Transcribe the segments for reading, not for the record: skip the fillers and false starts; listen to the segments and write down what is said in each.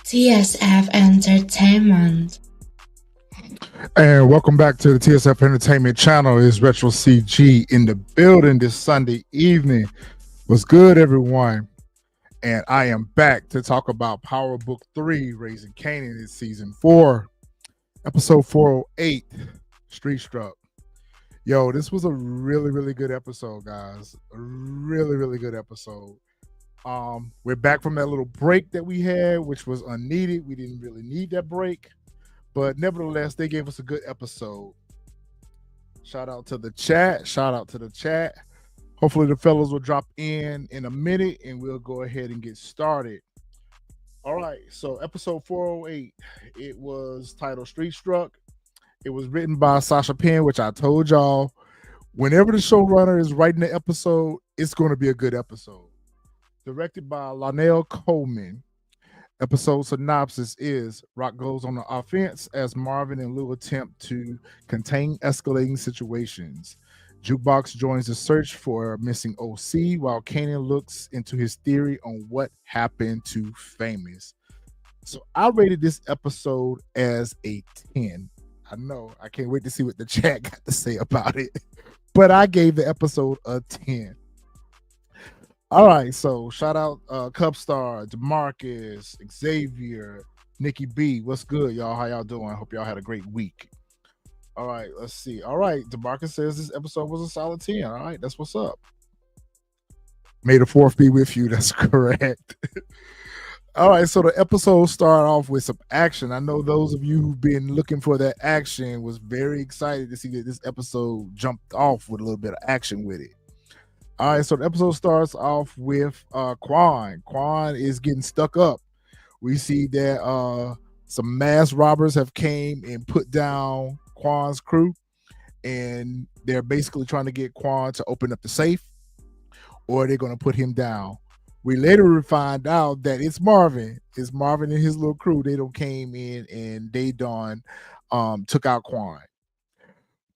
TSF Entertainment. And welcome back to the TSF Entertainment channel. It's Retro CG in the building this Sunday evening. What's good, everyone? And I am back to talk about Power Book 3, Raising Kanan in Season 4, Episode 408, Street Struck. Yo, this was a really, really good episode, guys. A really, really good episode. We're back from that little break that we had, which was unneeded. We didn't really need that break. But nevertheless, they gave us a good episode. Shout out to the chat. Shout out to the chat. Hopefully the fellows will drop in a minute and we'll go ahead and get started. All right, so episode 408, it was titled Street Struck. It was written by Sasha Penn, which I told y'all, whenever the showrunner is writing the episode, it's going to be a good episode. Directed by Lionel Coleman. Episode synopsis is Raq goes on the offense as Marvin and Lou attempt to contain escalating situations. Jukebox joins the search for missing O-Cee while Kanan looks into his theory on what happened to Famous. So I rated this episode as a 10. I know, I can't wait to see what the chat got to say about it. But I gave the episode a 10. All right, so shout out Cup Star, DeMarcus, Xavier, Nikki B. What's good, y'all? How y'all doing? Hope y'all had a great week. All right, let's see. All right, DeMarcus says this episode was a solid 10. All right, that's what's up. May the fourth be with you. That's correct. All right, so the episode started off with some action. I know those of you who've been looking for that action was very excited to see that this episode jumped off with a little bit of action with it. All right, so the episode starts off with Quan. Quan is getting stuck up. We see that some mass robbers have came and put down Quan's crew, and they're basically trying to get Quan to open up the safe, or they're going to put him down. We later find out that it's Marvin. It's Marvin and his little crew. They don't came in and they done took out Quan.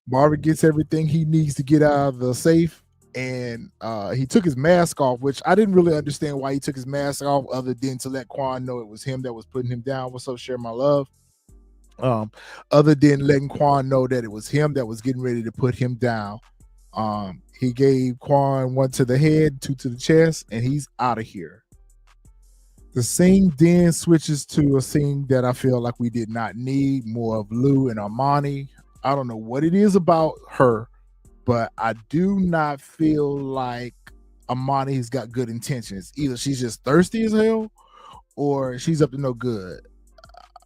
Marvin gets everything he needs to get out of the safe. And he took his mask off, which I didn't really understand why he took his mask off, other than to let Quan know it was him that was putting him down. What's up, Share My Love? Other than letting Quan know that it was him that was getting ready to put him down. He gave Quan one to the head, two to the chest, and he's out of here. The scene then switches to a scene that I feel like we did not need, more of Lou and Armani. I don't know what it is about her, but I do not feel like Amani's got good intentions. Either she's just thirsty as hell or she's up to no good.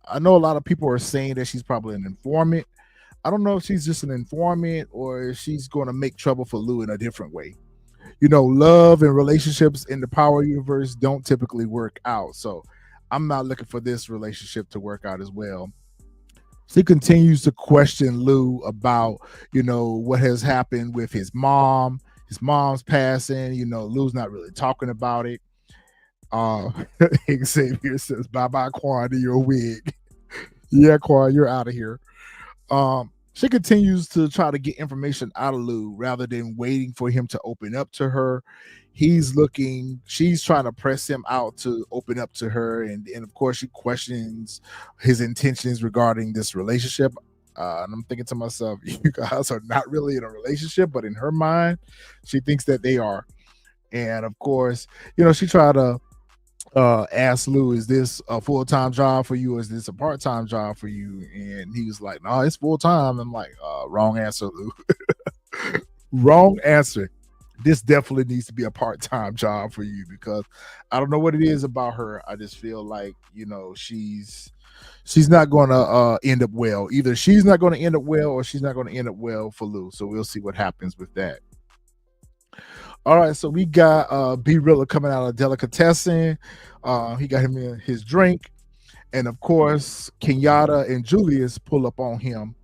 I know a lot of people are saying that she's probably an informant. I don't know if she's just an informant or if she's going to make trouble for Lou in a different way. You know, love and relationships in the Power universe don't typically work out. So I'm not looking for this relationship to work out as well. She continues to question Lou about, what has happened with his mom. His mom's passing. Lou's not really talking about it. Xavier says, bye-bye, Quan, to your wig. Yeah, Quan, you're out of here. She continues to try to get information out of Lou rather than waiting for him to open up to her. She's trying to press him out to open up to her. And of course, she questions his intentions regarding this relationship. And I'm thinking to myself, you guys are not really in a relationship, but in her mind, she thinks that they are. And of course, she tried to ask Lou, is this a full-time job for you or is this a part-time job for you? And he was like, no, it's full-time. I'm like, wrong answer, Lou. Wrong answer. This definitely needs to be a part-time job for you because I don't know what it is about her. I just feel like, she's not going to end up well. Either she's not going to end up well or she's not going to end up well for Lou. So we'll see what happens with that. All right, so we got B-Rilla coming out of Delicatessen. He got him in his drink. And of course, Kenyatta and Julius pull up on him.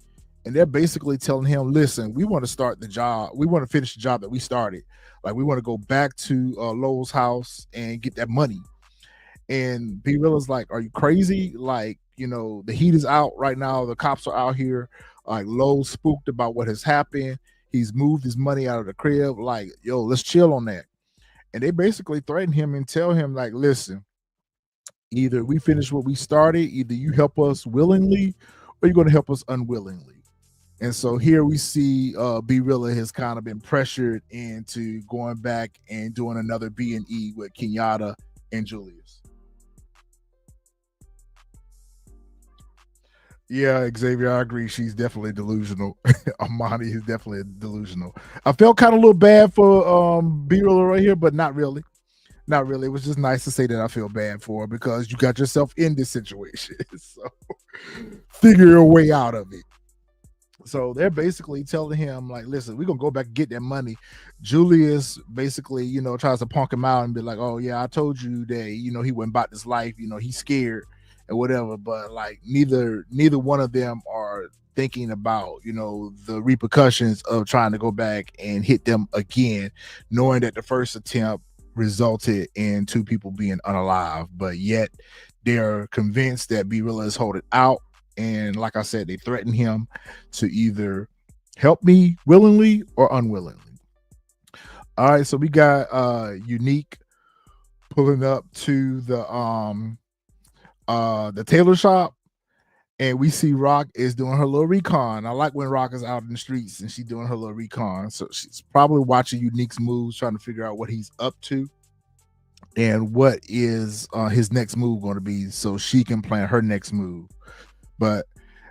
And they're basically telling him, listen, we want to start the job. We want to finish the job that we started. Like, we want to go back to Lowell's house and get that money. And B-Rilla's like, are you crazy? Like, the heat is out right now. The cops are out here. Like, Lowell's spooked about what has happened. He's moved his money out of the crib. Like, yo, let's chill on that. And they basically threaten him and tell him, like, listen, Either we finish what we started, either you help us willingly or you're going to help us unwillingly. And so here we see B-Rilla has kind of been pressured into going back and doing another B&E with Kenyatta and Julius. Yeah, Xavier, I agree. She's definitely delusional. Amani is definitely delusional. I felt kind of a little bad for B-Rilla right here, but not really. Not really. It was just nice to say that I feel bad for her because you got yourself in this situation. So figure your way out of it. So they're basically telling him, like, listen, we're gonna go back and get that money. Julius basically, tries to punk him out and be like, oh yeah, I told you that, he went about this life, he's scared and whatever. But like neither one of them are thinking about, the repercussions of trying to go back and hit them again, knowing that the first attempt resulted in two people being unalive, but yet they're convinced that B-Rilla is holding out. And like I said, they threaten him to either help me willingly or unwillingly. All right, so we got Unique pulling up to the tailor shop, and we see Raq is doing her little recon. I like when Raq is out in the streets and she's doing her little recon. So she's probably watching Unique's moves, trying to figure out what he's up to and what is his next move going to be so she can plan her next move. But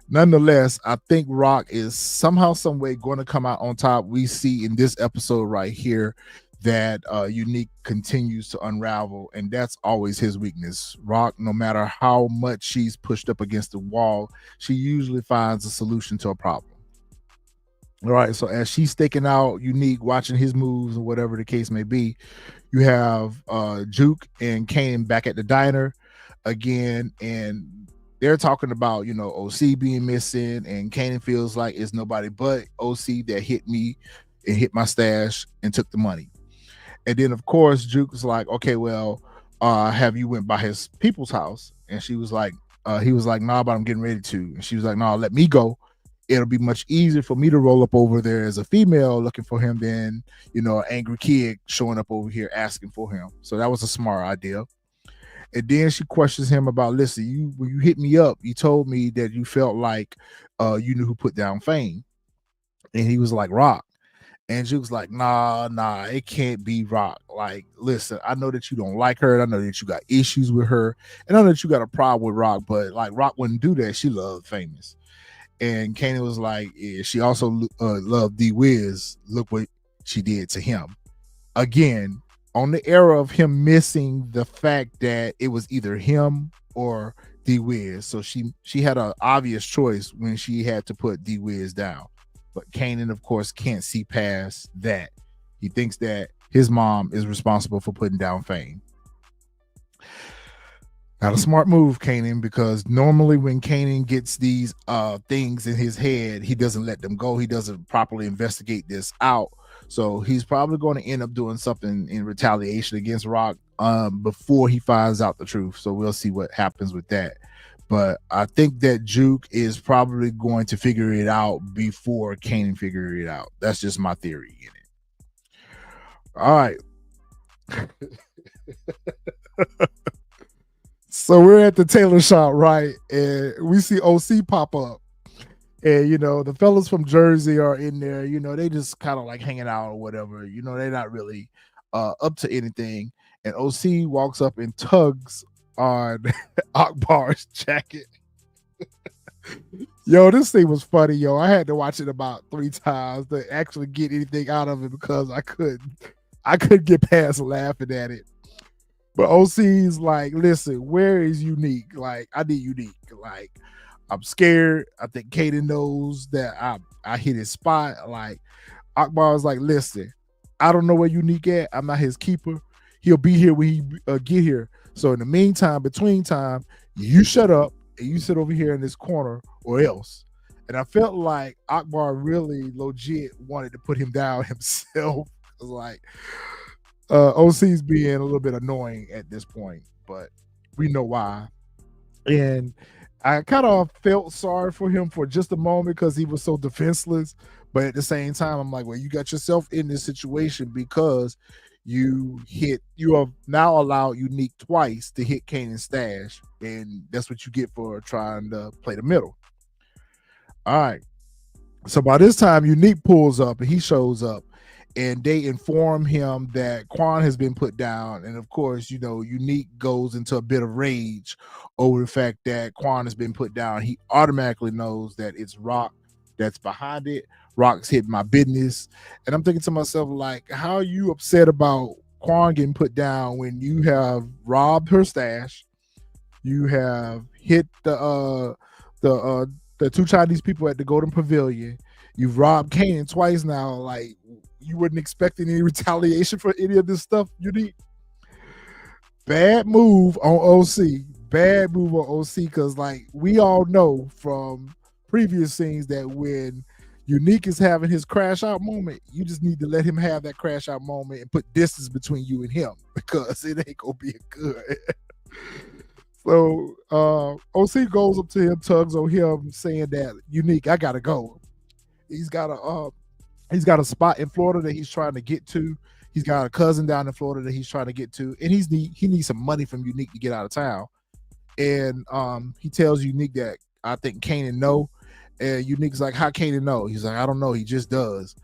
nonetheless, I think Raq is somehow, some way going to come out on top. We see in this episode right here that Unique continues to unravel, and that's always his weakness. Raq, no matter how much she's pushed up against the wall, she usually finds a solution to a problem. All right, so as she's staking out Unique, watching his moves or whatever the case may be, you have Juke and Kanan back at the diner again, and they're talking about, O-Cee being missing, and Kanan feels like it's nobody but O-Cee that hit me and hit my stash and took the money. And then, of course, Juke was like, okay, well, have you went by his people's house? And she was like, he was like, nah, but I'm getting ready to. And she was like, nah, let me go. It'll be much easier for me to roll up over there as a female looking for him than, an angry kid showing up over here asking for him. So that was a smart idea. And then she questions him about, listen, when you hit me up, you told me that you felt like you knew who put down Fame. And he was like, Raq. And she was like, nah, it can't be Raq. Like, listen, I know that you don't like her. I know that you got issues with her. And I know that you got a problem with Raq, but like Raq wouldn't do that. She loved Famous. And Kanan was like, yeah, she also loved D-Wiz. Look what she did to him. Again, on the era of him missing the fact that it was either him or D-Wiz. So she had an obvious choice when she had to put D-Wiz down. But Kanan, of course, can't see past that. He thinks that his mom is responsible for putting down Fame. Not a smart move, Kanan, because normally when Kanan gets these things in his head, he doesn't let them go. He doesn't properly investigate this out. So he's probably going to end up doing something in retaliation against Raq before he finds out the truth. So we'll see what happens with that. But I think that Juke is probably going to figure it out before Kanan figure it out. That's just my theory in it. All right. So we're at the tailor shop, right? And we see O-Cee pop up. And, the fellas from Jersey are in there. They just kind of like hanging out or whatever. They're not really up to anything. And O-Cee walks up and tugs on Akbar's jacket. Yo, this thing was funny, yo. I had to watch it about 3 times to actually get anything out of it because I couldn't get past laughing at it. But O-Cee's like, listen, where is Unique? Like, I need Unique. Like, I'm scared. I think Kanan knows that I hit his spot. Like, Akbar was like, listen, I don't know where Unique at. I'm not his keeper. He'll be here when he get here. So in the meantime, between time, you shut up and you sit over here in this corner or else. And I felt like Akbar really legit wanted to put him down himself. It was like, O-Cee's being a little bit annoying at this point, but we know why. And I kind of felt sorry for him for just a moment because he was so defenseless. But at the same time, I'm like, well, you got yourself in this situation because you have now allowed Unique twice to hit Kanan's stash, and that's what you get for trying to play the middle. All right. So by this time, Unique pulls up and he shows up, and they inform him that Quan has been put down. And of course, Unique goes into a bit of rage over the fact that Quan has been put down. He automatically knows that it's Raq that's behind it. Raq's hitting my business. And I'm thinking to myself, like, how are you upset about Quan getting put down when you have robbed her stash? You have hit the two Chinese people at the Golden Pavilion. You've robbed Kanan twice now. Like, you wouldn't expect any retaliation for any of this stuff, Unique. Bad move on O-Cee. Bad move on O-Cee, because like we all know from previous scenes that when Unique is having his crash out moment, you just need to let him have that crash out moment and put distance between you and him, because it ain't gonna be good. So O-Cee goes up to him, tugs on him, saying that Unique, I gotta go. He's got a spot in Florida that he's trying to get to. He's got a cousin down in Florida that he's trying to get to, and he needs some money from Unique to get out of town. And he tells Unique that I think Kanan know. And Unique's like, how Kanan know? He's like, I don't know. He just does.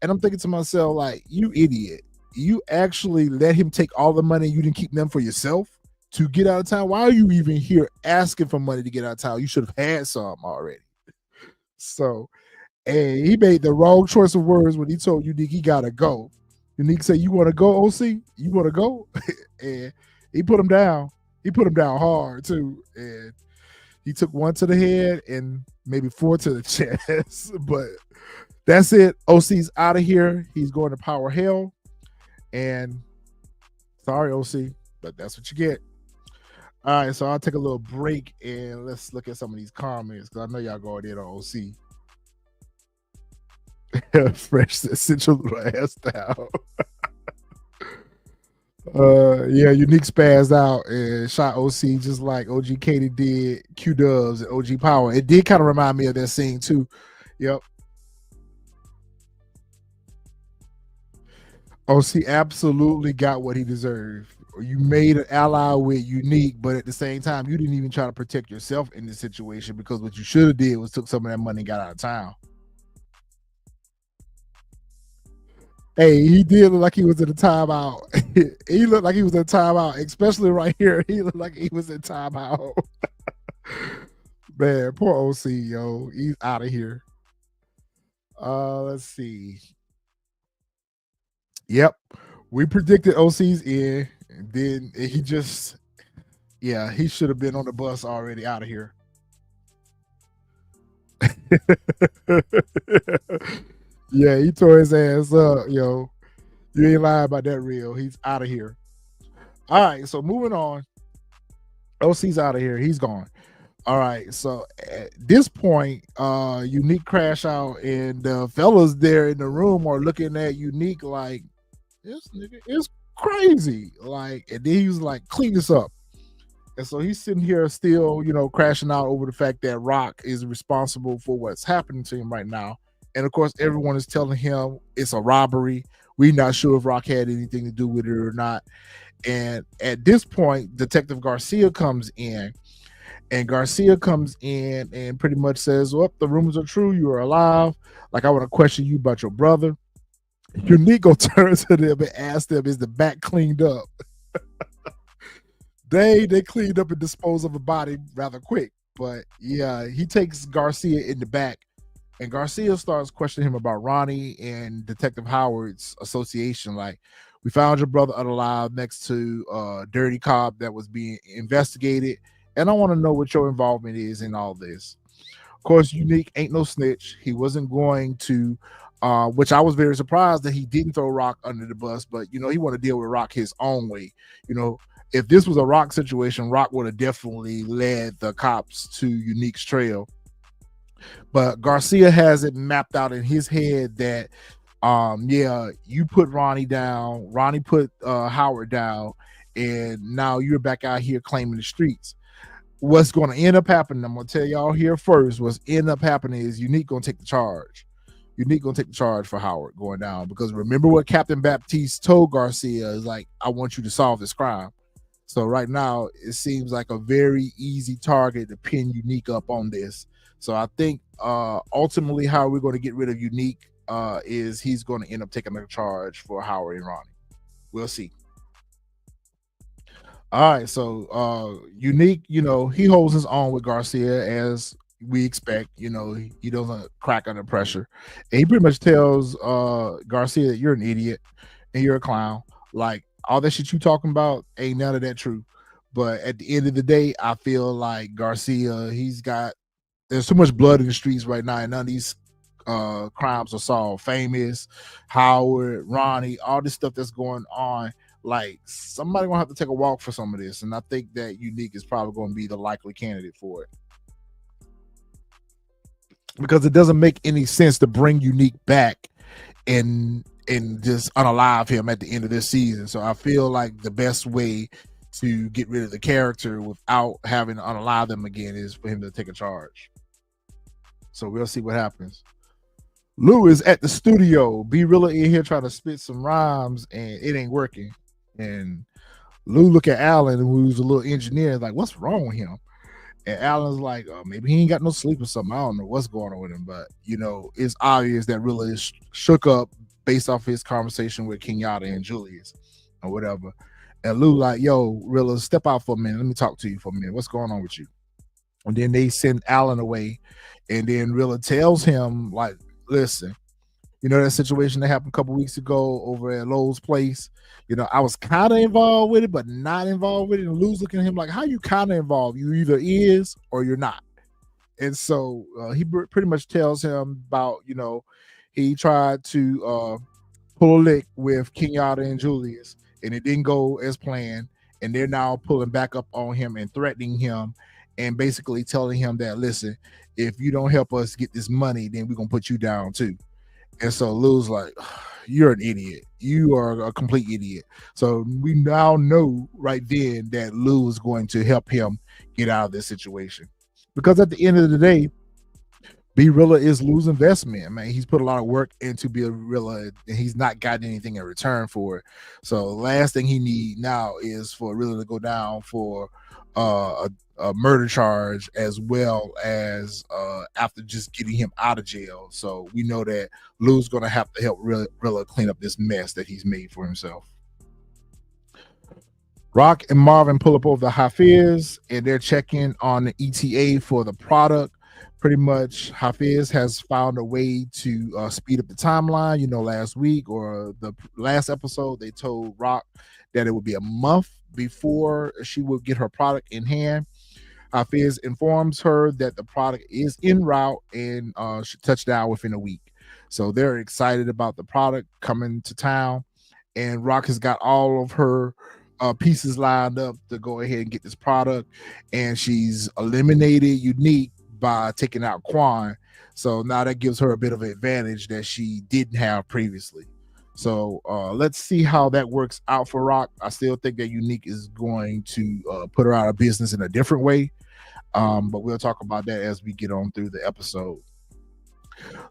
And I'm thinking to myself, like, you idiot. You actually let him take all the money. You didn't keep them for yourself to get out of town. Why are you even here asking for money to get out of town? You should have had some already. So, and he made the wrong choice of words when he told Unique he gotta go. Unique said, you want to go, O-Cee? You want to go? And he put him down. He put him down hard, too. And he took one to the head and maybe 4 to the chest. But that's it. O-Cee's out of here. He's going to Power Hell. And sorry, O-Cee, but that's what you get. All right, so I'll take a little break and let's look at some of these comments, because I know y'all going in on O-Cee. Fresh said, sit your little ass down. Yeah, Unique spazzed out and shot O-Cee just like OG Katie did Q Dubs and OG Power. It did kind of remind me of that scene too. Yep. O-Cee absolutely got what he deserved. You made an ally with Unique, but at the same time, you didn't even try to protect yourself in this situation, because what you should have did was took some of that money and got out of town. Hey, he did look like he was in a timeout. He looked like he was in a timeout, especially right here. He looked like he was in timeout. Man, poor O-Cee, yo. He's out of here. Let's see. Yep. We predicted O-Cee's in. And then he just, yeah, he should have been on the bus already out of here. Yeah, he tore his ass up, yo. You ain't lying about that, real. He's out of here. All right, so moving on. O-Cee's out of here. He's gone. All right, so at this point, Unique crash out, and the fellas there in the room are looking at Unique like, this nigga is crazy. Like, and then he was like, clean this up. And so he's sitting here still, crashing out over the fact that Raq is responsible for what's happening to him right now. And of course, everyone is telling him it's a robbery. We're not sure if Raq had anything to do with it or not. And at this point, Detective Garcia comes in. And Garcia comes in and pretty much says, well, the rumors are true. You are alive. Like, I want to question you about your brother. Unique turns to them and asks them, is the back cleaned up? They cleaned up and disposed of a body rather quick. But yeah, he takes Garcia in the back. And Garcia starts questioning him about Ronnie and Detective Howard's association. Like, we found your brother unalive next to a dirty cop that was being investigated. And I want to know what your involvement is in all this. Of course, Unique ain't no snitch. He wasn't going to, which I was very surprised that he didn't throw Raq under the bus. But, he want to deal with Raq his own way. If this was a Raq situation, Raq would have definitely led the cops to Unique's trail. But Garcia has it mapped out in his head that, you put Ronnie down, Ronnie put Howard down, and now you're back out here claiming the streets. What's going to end up happening, I'm going to tell y'all here first, what's end up happening is Unique going to take the charge. Unique gonna take the charge for Howard going down, because remember what Captain Baptiste told Garcia is like, I want you to solve this crime. So right now it seems like a very easy target to pin Unique up on this. So I think ultimately how we're going to get rid of Unique is he's going to end up taking the charge for Howard and Ronnie. We'll see. All right, so Unique, he holds his own with Garcia as we expect. He doesn't crack under pressure. And he pretty much tells Garcia that you're an idiot and you're a clown. Like, all that shit you talking about ain't none of that true. But at the end of the day, I feel like Garcia, there's too much blood in the streets right now, and none of these crimes are solved. Famous, Howard, Ronnie, all this stuff that's going on. Like, somebody gonna have to take a walk for some of this, and I think that Unique is probably going to be the likely candidate for it, because it doesn't make any sense to bring Unique back and just unalive him at the end of this season. So I feel like the best way to get rid of the character without having to unalive them again is for him to take a charge. So we'll see what happens. Lou is at the studio. B-Rilla in here trying to spit some rhymes, and it ain't working. And Lou look at Alan, who's a little engineer, like, what's wrong with him? And Alan's like, maybe he ain't got no sleep or something. I don't know what's going on with him, but it's obvious that Rilla is shook up based off his conversation with Kenyatta and Julius or whatever. And Lou like, yo, Rilla, step out for a minute. Let me talk to you for a minute. What's going on with you? And then they send Alan away, and then Rilla tells him, like, listen, that situation that happened a couple weeks ago over at Lowe's place, I was kind of involved with it, but not involved with it. And Lou's looking at him like, how you kind of involved? You either is or you're not. And so he pretty much tells him about, he tried to pull a lick with Kenyatta and Julius, and it didn't go as planned. And they're now pulling back up on him and threatening him and basically telling him that, listen, if you don't help us get this money, then we're going to put you down too. And so Lou's like, you're an idiot. You are a complete idiot. So we now know right then that Lou is going to help him get out of this situation. Because at the end of the day, B-Rilla is Lou's investment. Man, he's put a lot of work into B-Rilla, and he's not gotten anything in return for it. So the last thing he needs now is for Rilla to go down for a murder charge, as well as after just getting him out of jail. So we know that Lou's going to have to help Rilla clean up this mess that he's made for himself. Raq and Marvin pull up over the Hafiz, and they're checking on the ETA for the product. Pretty much, Hafiz has found a way to speed up the timeline. Last week or the last episode, they told Raq that it would be a month before she would get her product in hand. Hafiz informs her that the product is en route and should touch down within a week. So they're excited about the product coming to town, and Raq has got all of her pieces lined up to go ahead and get this product, and she's eliminated Unique by taking out Quan. So now that gives her a bit of an advantage that she didn't have previously. So let's see how that works out for Raq. I still think that Unique is going to put her out of business in a different way. But we'll talk about that as we get on through the episode.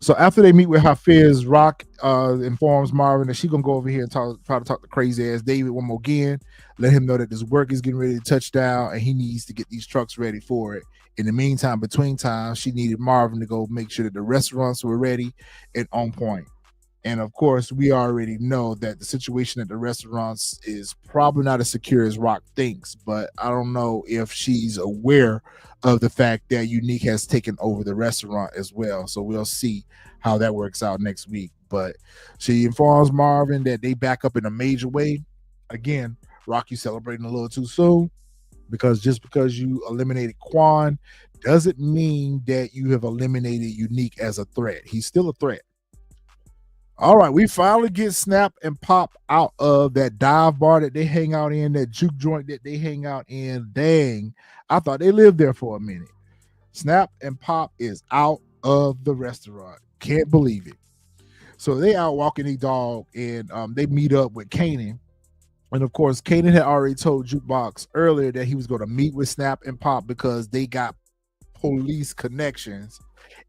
So after they meet with Hafiz, Raq informs Marvin that she's gonna go over here and try to talk to crazy ass David one more again, let him know that this work is getting ready to touch down and he needs to get these trucks ready for it. In the meantime, between times, she needed Marvin to go make sure that the restaurants were ready and on point. And of course, we already know that the situation at the restaurants is probably not as secure as Raq thinks, but I don't know if she's aware of the fact that Unique has taken over the restaurant as well. So we'll see how that works out next week. But she informs Marvin that they back up in a major way. Again, Raq, you celebrating a little too soon, because just because you eliminated Quan doesn't mean that you have eliminated Unique as a threat. He's still a threat. All right, we finally get Snap and Pop out of that dive bar that they hang out in, that juke joint that they hang out in. Dang, I thought they lived there for a minute. Snap and Pop is out of the restaurant. Can't believe it. So they out walking their dog, and they meet up with Kanan. And of course, Kanan had already told Jukebox earlier that he was going to meet with Snap and Pop because they got police connections.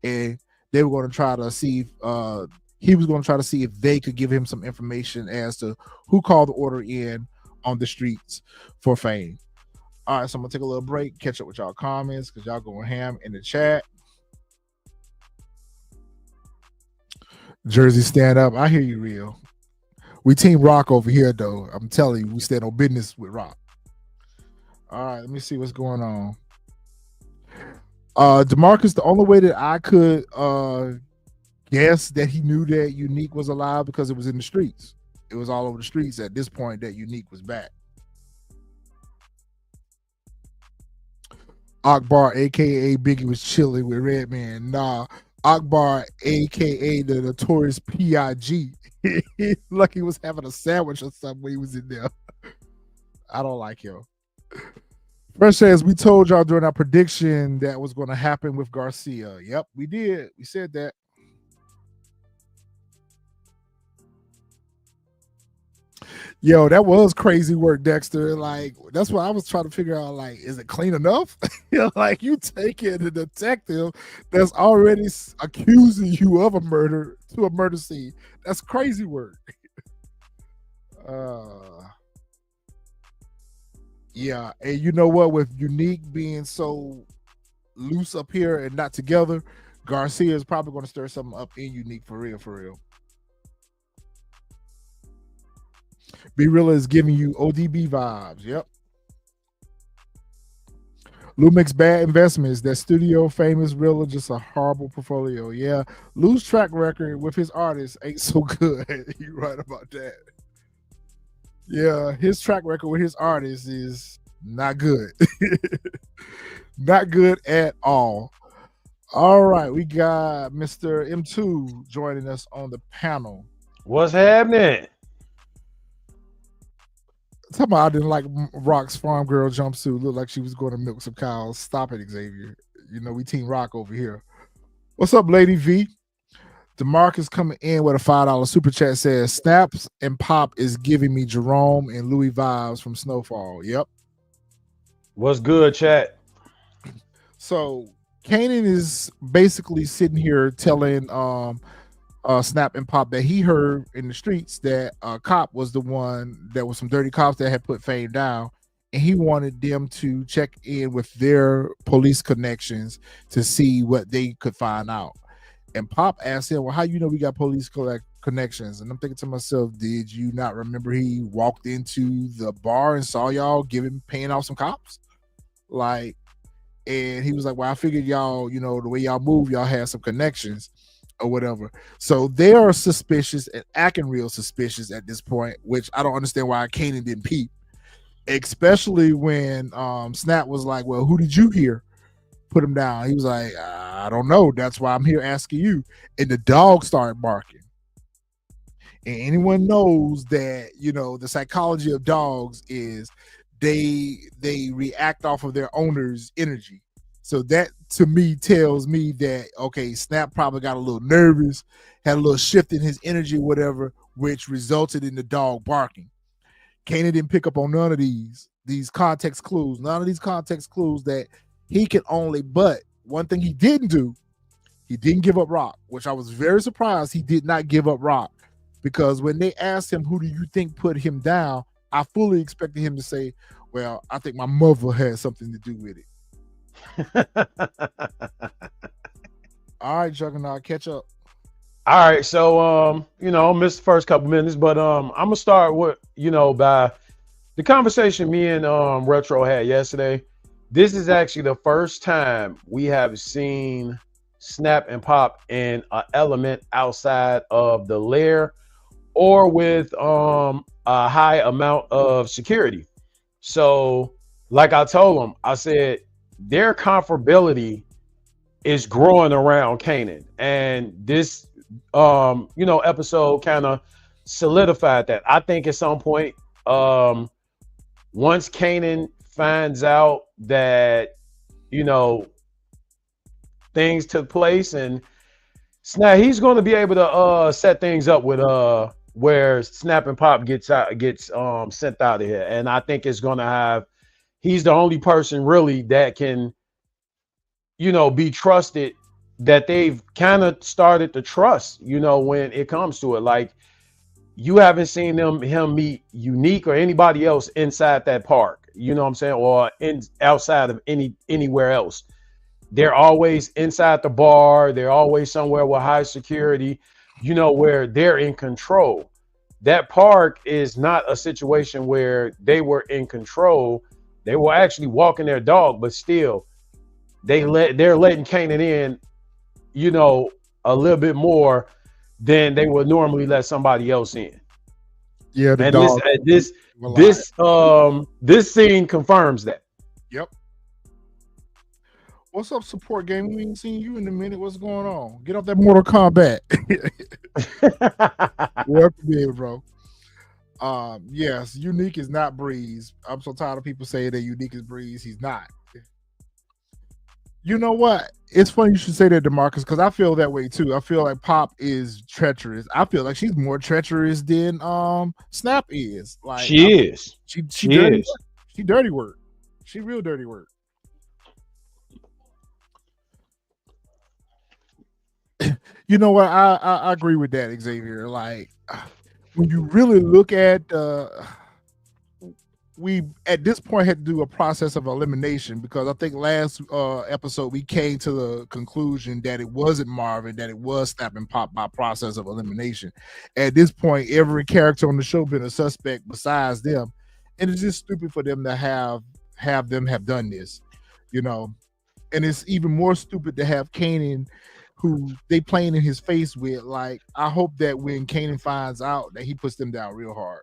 And they were going to try to see if he was going to try to see if they could give him some information as to who called the order in on the streets for fame. All right, so I'm gonna take a little break, catch up with y'all comments because y'all going ham in the chat. Jersey stand up. I hear you, real. We team Raq over here though. I'm telling you, we stand on business with Raq. All right, let me see what's going on. DeMarcus, the only way that I could guess that he knew that Unique was alive because it was in the streets. It was all over the streets at this point that Unique was back. Akbar, aka Biggie, was chilling with Redman. Nah, Akbar, aka the notorious P.I.G. Like he was having a sandwich or something when he was in there. I don't like him. Fresh says, we told y'all during our prediction that was going to happen with Garcia. Yep, we did. We said that. Yo, that was crazy work, Dexter. Like, that's what I was trying to figure out. Like, is it clean enough? Like, you take it a detective that's already accusing you of a murder to a murder scene. That's crazy work. Yeah, and you know what? With Unique being so loose up here and not together, Garcia is probably going to stir something up in Unique for real, for real. B-Rilla is giving you ODB vibes. Yep. Lou makes bad investments. That studio famous Rilla just a horrible portfolio. Yeah, Lou's track record with his artists ain't so good. You're right about that. Yeah, his track record with his artists is not good. Not good at all. All right, we got Mr. M2 joining us on the panel. What's happening? Tell me I didn't like Raq's farm girl jumpsuit. Looked like she was going to milk some cows. Stop it, Xavier. You know, we team Raq over here. What's up, Lady V? DeMarcus coming in with a $5 super chat says, Snaps and Pop is giving me Jerome and Louis vibes from Snowfall. Yep. What's good, chat? So Kanan is basically sitting here telling Snap and Pop that he heard in the streets that a cop was the one that was some dirty cops that had put Fame down, and he wanted them to check in with their police connections to see what they could find out. And Pop asked him, well, how you know we got police connections? And I'm thinking to myself, did you not remember he walked into the bar and saw y'all paying off some cops? Like, and he was like, well, I figured y'all, you know, the way y'all move, y'all had some connections or whatever. So they are suspicious and acting real suspicious at this point, which I don't understand why Kanan didn't peep, especially when Snap was like, well, who did you hear put him down? He was like, I don't know. That's why I'm here asking you. And the dog started barking. And anyone knows that, you know, the psychology of dogs is they react off of their owner's energy. So that to me tells me that, okay, Snap probably got a little nervous, had a little shift in his energy, whatever, which resulted in the dog barking. Kanan didn't pick up on none of these context clues, none of these context clues that he can only, but one thing he didn't do, he didn't give up Raq, which I was very surprised he did not give up Raq, because when they asked him, who do you think put him down, I fully expected him to say, well, I think my mother had something to do with it. All right, Juggernaut, catch up. All right, so you know, missed the first couple minutes, but I'm gonna start with, you know, by the conversation me and Retro had yesterday. This is actually the first time we have seen Snap and Pop in an element outside of the lair or with a high amount of security. So, like I told them, I said their comfortability is growing around Kanan, and this you know, episode kind of solidified that. I think at some point, once Kanan finds out that, you know, things took place and Snap, he's going to be able to set things up with where Snap and Pop gets sent out of here. And I think it's going to have, he's the only person really that can, you know, be trusted that they've kind of started to trust, you know, when it comes to it. Like, you haven't seen him meet Unique or anybody else inside that park, you know what I'm saying, or outside of anywhere else. They're always inside the bar. They're always somewhere with high security, you know, where they're in control. That park is not a situation where they were in control. They were actually walking their dog, but still, they're letting Kanan in, you know, a little bit more than they would normally let somebody else in. Yeah, the And dog. this scene confirms that. Yep. What's up, support game? We ain't seen you in a minute. What's going on? Get off that Mortal Kombat. Welcome in, bro. Yes, Unique is not Breeze. I'm so tired of people saying that Unique is Breeze. He's not. You know what? It's funny you should say that, DeMarcus, because I feel that way too. I feel like Pop is treacherous. I feel like she's more treacherous than Snap is. Like she is. She dirty is. Work. She dirty work. She real dirty work. You know what? I agree with that, Xavier. Like, when you really look at we at this point had to do a process of elimination, because I think last episode we came to the conclusion that it wasn't Marvin, that it was Snap and Pop by process of elimination. At this point, every character on the show been a suspect besides them, and it's just stupid for them to have them have done this, you know. And it's even more stupid to have Kanan, who they playing in his face with. Like, I hope that when Kanan finds out, that he puts them down real hard.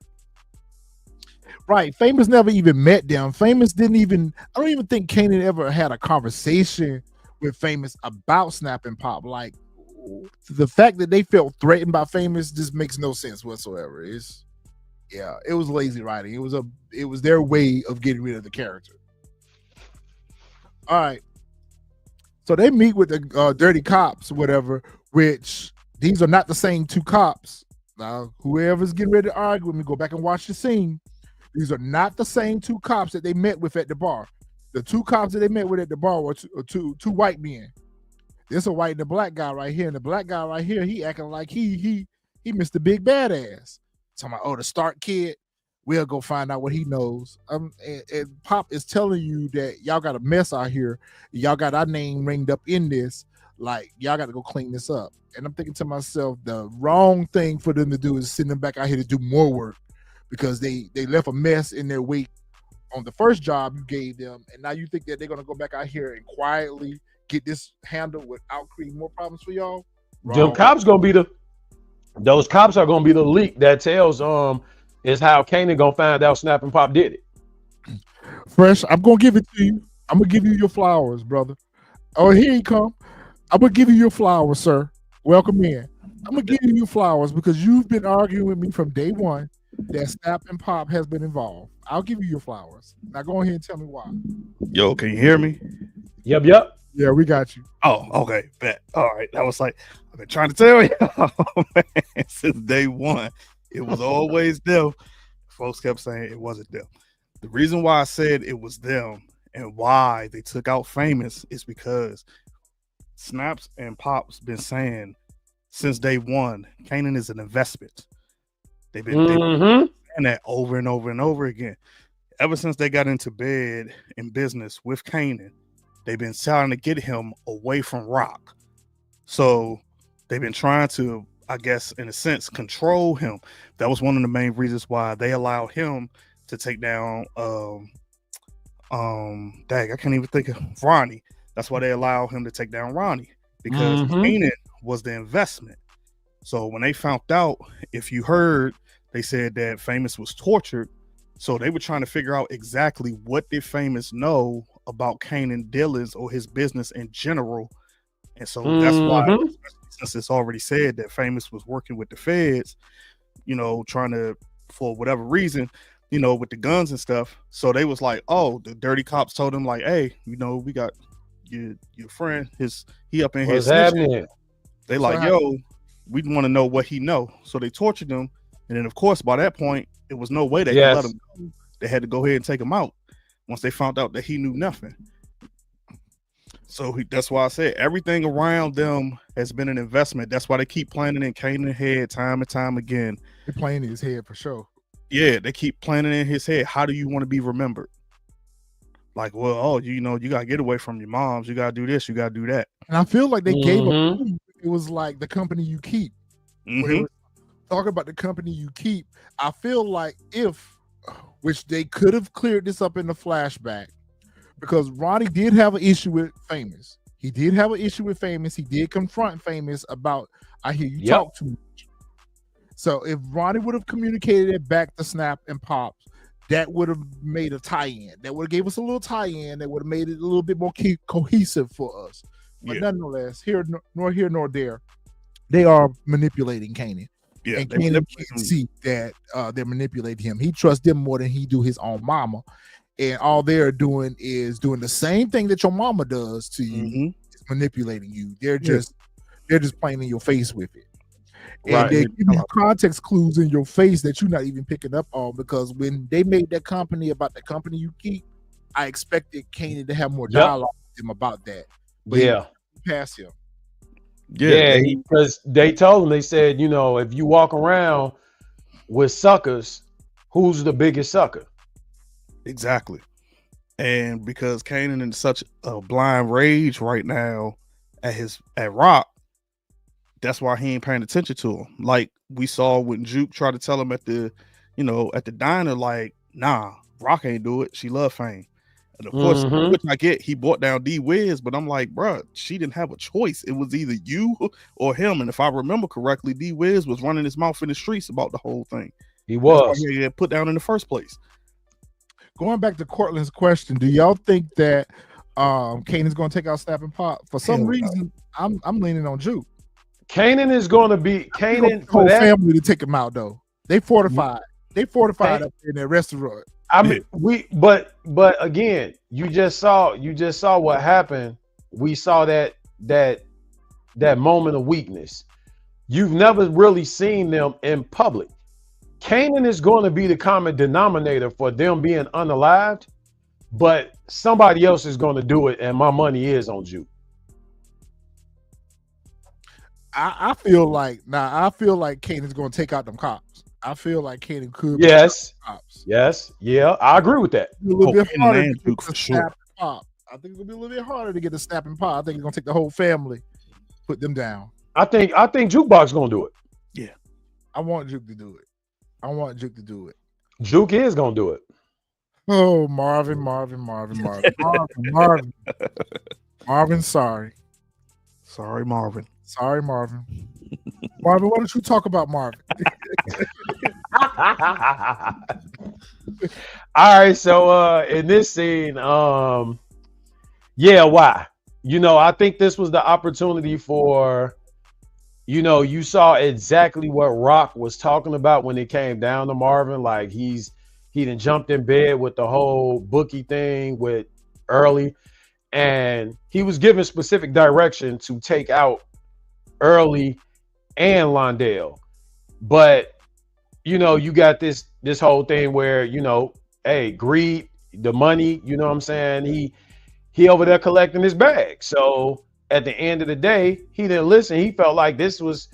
Right. Famous never even met them. Famous didn't even, I don't even think Kanan ever had a conversation with Famous about Snap and Pop. Like, the fact that they felt threatened by Famous just makes no sense whatsoever. It was lazy writing. It was their way of getting rid of the character. All right. So they meet with the dirty cops or whatever, which these are not the same two cops. Now, whoever's getting ready to argue with me, go back and watch the scene. These are not the same two cops that they met with at the bar. The two cops that they met with at the bar were two white men. There's a white and a black guy right here, and the black guy right here, he acting like he Mr. Big Badass. Talking about, oh, the Stark kid. We'll go find out what he knows. And Pop is telling you that y'all got a mess out here. Y'all got our name ringed up in this. Like, y'all got to go clean this up. And I'm thinking to myself, the wrong thing for them to do is send them back out here to do more work, because they left a mess in their wake on the first job you gave them. And now you think that they're going to go back out here and quietly get this handled without creating more problems for y'all? Those cops are going to be the leak that tells is how Kanan gonna find out Snap and Pop did it. Fresh, I'm gonna give it to you. I'm gonna give you your flowers, brother. Oh, here you come. I'm gonna give you your flowers, sir. Welcome in. I'm gonna give you your flowers because you've been arguing with me from day one that Snap and Pop has been involved. I'll give you your flowers. Now go ahead and tell me why. Yo, can you hear me? Yep. Yeah, we got you. Oh, okay. Bet. All right. That was like, I've been trying to tell you, man, since day one. It was always them. Folks kept saying it wasn't them. The reason why I said it was them and why they took out Famous is because Snaps and Pop's been saying since day one, Kanan is an investment. They've been saying that over and over and over again. Ever since they got into bed in business with Kanan, they've been trying to get him away from Raq. So they've been trying to, I guess, in a sense, control him. That was one of the main reasons why they allowed him to take down I can't even think of Ronnie. That's why they allowed him to take down Ronnie, because Kanan was the investment. So when they found out, if you heard, they said that Famous was tortured. So they were trying to figure out exactly what did Famous know about Kanan dealings or his business in general. And so that's why, since it's already said that Famous was working with the feds, you know, trying to, for whatever reason, you know, with the guns and stuff. So they was like, oh, the dirty cops told him like, hey, you know, we got your friend, he up in here. What's happening? They like, yo, we want to know what he know. So they tortured him. And then, of course, by that point, it was no way they could let him go. They had to go ahead and take him out once they found out that he knew nothing. So that's why I said everything around them has been an investment. That's why they keep planting in Kanan's head time and time again. They're playing in his head for sure. Yeah, they keep planting in his head. How do you want to be remembered? Like, well, oh, you gotta get away from your moms. You gotta do this. You gotta do that. And I feel like they gave up. It was like the company you keep. Talking about the company you keep. I feel like which they could have cleared this up in the flashback, because Ronnie did have an issue with Famous. He did have an issue with Famous. He did confront Famous about, I hear you talk too much. So if Ronnie would have communicated it back to Snap and Pops, that would have made a tie-in. That would have gave us a little tie-in. That would have made it a little bit more cohesive for us. But nonetheless, nor here nor there, they are manipulating Kanan. Yeah, and Kanan can see that they're manipulating him. He trusts them more than he do his own mama. And all they're doing is doing the same thing that your mama does to you, manipulating you. They're just playing in your face with it. And they give you context clues in your face that you're not even picking up on, because when they made that company about the company you keep, I expected Kanan to have more dialogue with him about that. But he passed him. Yeah, because they told him, they said, if you walk around with suckers, who's the biggest sucker? Exactly. And because Kanan in such a blind rage right now at Raq, that's why he ain't paying attention to him. Like we saw when Juke tried to tell him at the diner, like, nah, Raq ain't do it. She love Fame. And of course, which I get, he brought down D-Wiz, but I'm like, bruh, she didn't have a choice. It was either you or him. And if I remember correctly, D-Wiz was running his mouth in the streets about the whole thing. He was. He got put down in the first place. Going back to Cortland's question, do y'all think that Kanan's going to take out Snap and Pop? For some reason, I'm leaning on Juke. Kanan is going to be Kanan for that family to take him out though. They fortified. They fortified up in their restaurant. I mean, but again, you just saw what happened. We saw that moment of weakness. You've never really seen them in public. Kanan is going to be the common denominator for them being unalived, but somebody else is going to do it, and my money is on Juke. I feel like Kanan's going to take out them cops. I feel like Kanan could. Yes. Yeah, I agree with that. A little bit harder to get the Snap and Pop. I think it's gonna be a little bit harder to get the Snap and Pop. I think it's gonna take the whole family, put them down. I think Jukebox gonna do it. Yeah, I want Juke to do it. Juke is gonna do it. Oh, Marvin. Marvin, sorry. Sorry, Marvin. Marvin, why don't you talk about Marvin? All right, so in this scene, why? I think this was the opportunity for, you saw exactly what Raq was talking about when it came down to Marvin. Like he done jumped in bed with the whole bookie thing with Early, and he was given specific direction to take out Early and Londale. But you got this whole thing where hey, greed, the money, you know what I'm saying, he over there collecting his bag. So at the end of the day, he didn't listen. He felt like it was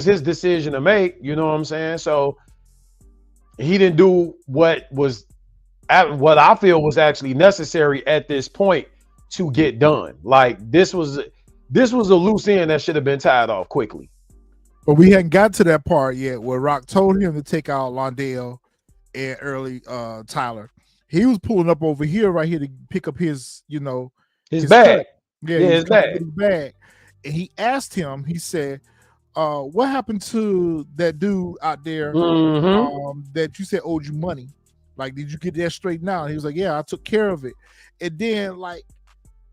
his decision to make, you know what I'm saying? So he didn't do what I feel was actually necessary at this point to get done. Like this was a loose end that should have been tied off quickly. But we hadn't got to that part yet where Raq told him to take out Londale and Early Tyler. He was pulling up over here, right here, to pick up his bag. His bag. And he asked him, he said, what happened to that dude out there that you said owed you money? Like, did you get that straightened out? He was like, yeah, I took care of it. And then, like,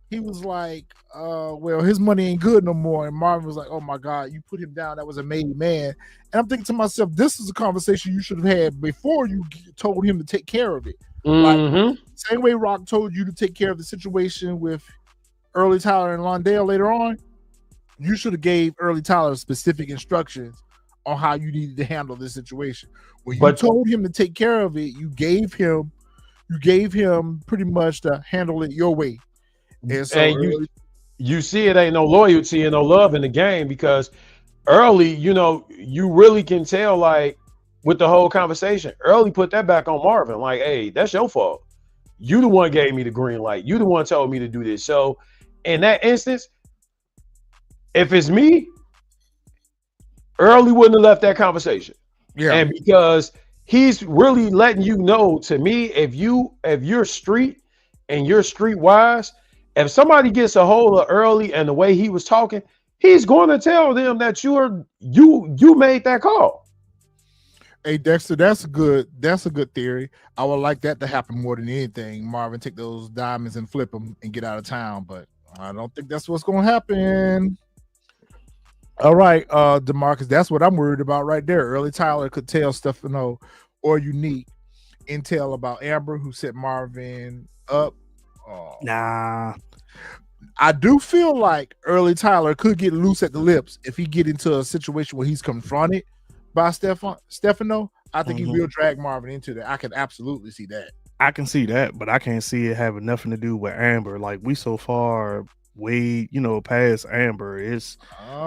he was like, well, his money ain't good no more. And Marvin was like, oh my God, you put him down. That was a made man. And I'm thinking to myself, this is a conversation you should have had before you told him to take care of it. Like, same way Raq told you to take care of the situation with Early Tyler and Londale later on, you should have gave Early Tyler specific instructions on how you needed to handle this situation. When you told him to take care of it, you gave him pretty much to handle it your way. And so you see it ain't no loyalty and no love in the game because early, you really can tell like with the whole conversation, early put that back on Marvin. Like, hey, that's your fault. You the one gave me the green light. You the one told me to do this. So in that instance, if it's me, early wouldn't have left that conversation. Yeah. And because he's really letting you know, to me, if you're street and you're streetwise, if somebody gets a hold of early and the way he was talking, he's going to tell them that you made that call. Hey Dexter, that's a good theory. I would like that to happen more than anything. Marvin take those diamonds and flip them and get out of town, but I don't think that's what's going to happen. All right, DeMarcus, that's what I'm worried about right there. Early Tyler could tell Stefano or Unique intel about Amber, who set Marvin up. Nah. I do feel like Early Tyler could get loose at the lips if he get into a situation where he's confronted by Stefano. I think he will drag Marvin into that. I can absolutely see that. I can see that, but I can't see it having nothing to do with Amber. Like, we so far way, past Amber. It's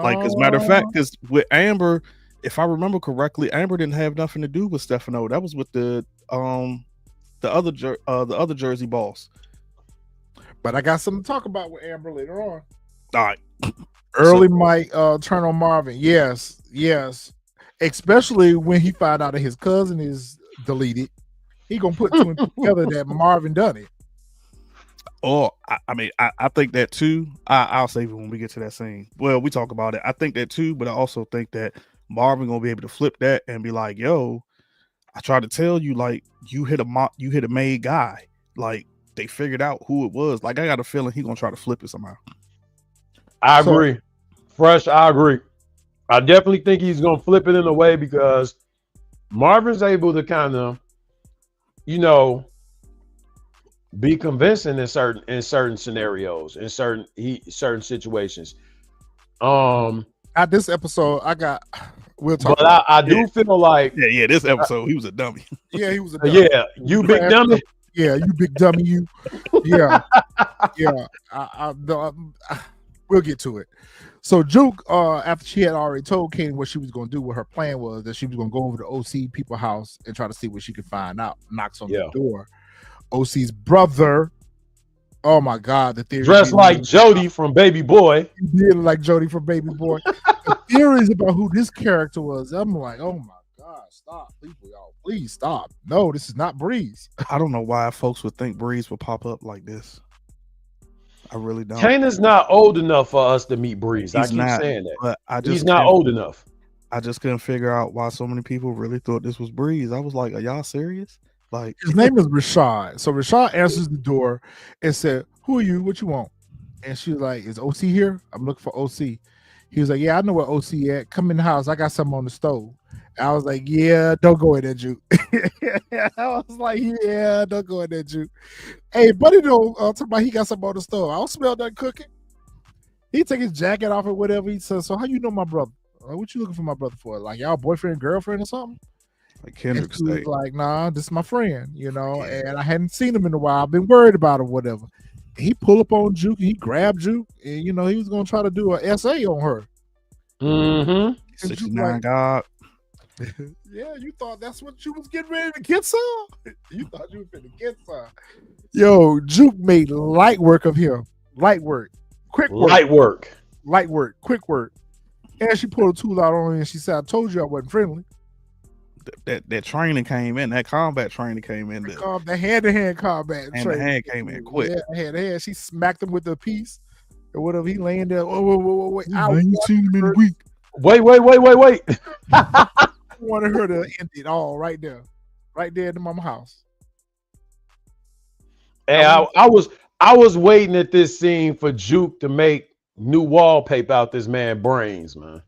like, as a matter of fact, because with Amber, if I remember correctly, Amber didn't have nothing to do with Stefano. That was with the other Jersey boss. But I got something to talk about with Amber later on. All right. Early might turn on Marvin. Yes. Especially when he find out that his cousin is deleted. He gonna put two and two together that Marvin done it. Oh, I think that too. I'll save it when we get to that scene. Well, we talk about it. I think that too, but I also think that Marvin gonna be able to flip that and be like, "Yo, I tried to tell you, like, you hit a made guy. Like, they figured out who it was. Like, I got a feeling he gonna try to flip it somehow." I agree. Fresh, I agree. I definitely think he's gonna flip it in a way because Marvin's able to kind of, be convincing in certain scenarios, in certain situations. At this episode, we'll talk. But I do feel like this episode he was a dummy. Yeah, he was a dummy. Yeah, you big dummy. Yeah, you big dummy. You. Yeah. We'll get to it. So Juke, after she had already told Kanan what she was going to do, what her plan was, that she was going to go over to O-Cee people's house and try to see what she could find out. Knocks on the door. O-Cee's brother. Oh my God, the theory. Dressed like Jody from Baby Boy. He did like Jody from Baby Boy. The theories about who this character was, I'm like, oh my God, stop, people, y'all, please stop. No, this is not Breeze. I don't know why folks would think Breeze would pop up like this. I really don't. Kanan's not old enough for us to meet Breeze. I keep saying that. But he's not old enough. I just couldn't figure out why so many people really thought this was Breeze. I was like, are y'all serious? Like, his name is Rashad. So Rashad answers the door and said, "Who are you? What you want?" And she was like, "Is O-Cee here? I'm looking for O-Cee." He was like, "Yeah, I know where O-Cee at. Come in the house. I got something on the stove." And I was like, "Yeah, don't go in there, Juke." I was like, "Yeah, don't go in there, Juke." Hey, buddy, don't talk about he got something on the stove. I don't smell that cooking. He take his jacket off or whatever. He says, "So how you know my brother? What you looking for my brother for? Like y'all boyfriend, girlfriend, or something?" Like Kendrick was like, "Nah, this is my friend, and I hadn't seen him in a while. I've been worried about him, whatever." And he pulled up on Juke, and he grabbed Juke, and he was gonna try to do an essay on her. 69 God. Yeah, you thought that's what you was getting ready to get some? You thought you was going to get some. Yo, Juke made light work of him. Light work. Quick work. Light work. Quick work. And she pulled a tool out on him and she said, "I told you I wasn't friendly." That training came in. That combat training came in. The hand-to-hand combat training. Hand came in quick. Yeah, hand-to-hand. She smacked him with the piece or whatever. He laying there. Wait. I ain't seen him in a week. Wait. I wanted her to end it all right there in the mama house. Hey, I was waiting at this scene for Juke to make new wallpaper out this man's brains, man.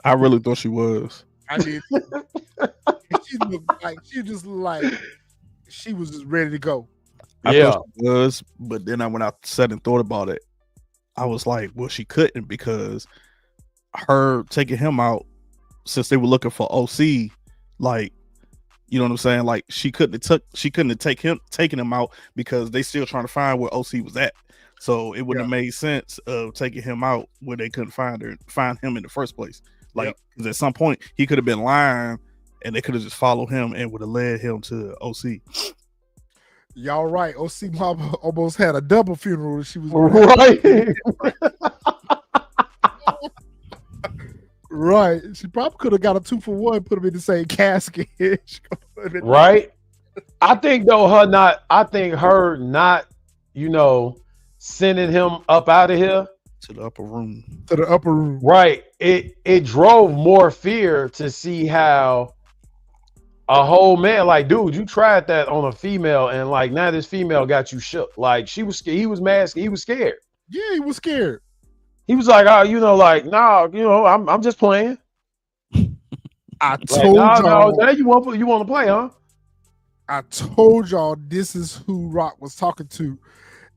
I really thought she was. I did. She looked like she was just ready to go. I thought she was, but then when I sat and thought about it, I was like, well, she couldn't, because her taking him out, since they were looking for O-Cee, like, you know what I'm saying? Like, she couldn't have taken him out because they still trying to find where O-Cee was at. So it wouldn't have made sense of taking him out where they couldn't find him in the first place. Like, 'cause at some point he could have been lying, and they could have just followed him and would have led him to O-Cee. Y'all right. O-Cee mama almost had a double funeral. She was Right. right. She probably could have got a 2-for-1, put them in the same casket. Right. I think her not, sending him up out of here To the upper room. To the upper room. Right. It drove more fear to see how a whole man, like, dude, you tried that on a female, and like now this female got you shook. Like he was mad, he was scared. Yeah, he was scared. He was like, oh, like, nah, I'm just playing. I told y'all. Now you want to play, huh? I told y'all this is who Raq was talking to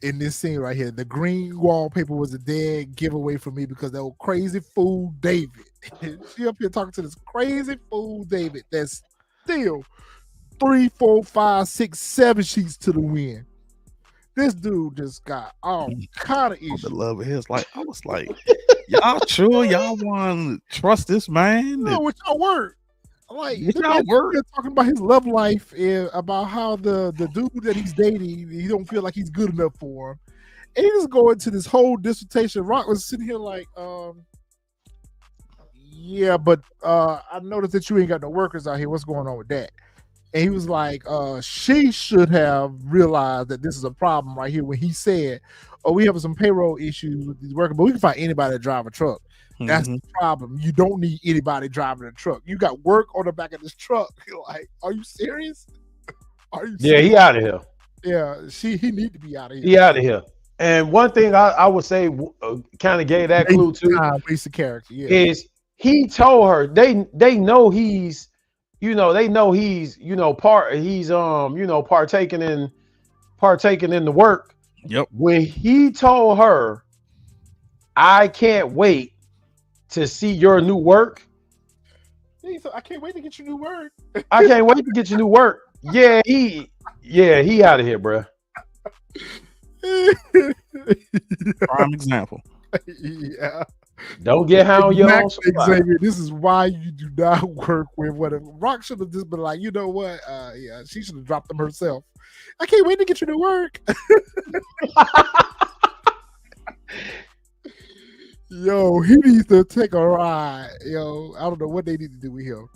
in this scene right here. The green wallpaper was a dead giveaway for me because that old crazy fool David. She up here talking to this crazy fool David that's still 3, 4, 5, 6, 7 sheets to the wind. This dude just got all kind of issues. The love of his life. I was like, y'all sure y'all want to trust this man? No, with your word. Like, y'all word. Talking about his love life and about how the dude that he's dating, he don't feel like he's good enough for him. And he just go into this whole dissertation. Raq was sitting here like, yeah, but I noticed that you ain't got no workers out here. What's going on with that? And he was like, she should have realized that this is a problem right here when he said, oh, we have some payroll issues with these workers, but we can find anybody to drive a truck. That's the problem. You don't need anybody driving a truck. You got work on the back of this truck. You're like, are you serious? Are you serious? Yeah, he out of here. Yeah, he need to be out of here. He out of here. And one thing I would say kind of gave that clue too. Basic character, is he told her they know he's partaking in the work. Yep. When he told her, I can't wait to see your new work. I can't wait to get your new work. I can't wait to get your new work. Yeah, he out of here, bro. Prime example. Yeah. Don't get high on your own supply. Xavier, this is why you do not work with whatever. Raq should have just been like, you know what? Yeah, she should have dropped them herself. I can't wait to get you to work. Yo, he needs to take a ride. Yo, I don't know what they need to do with him.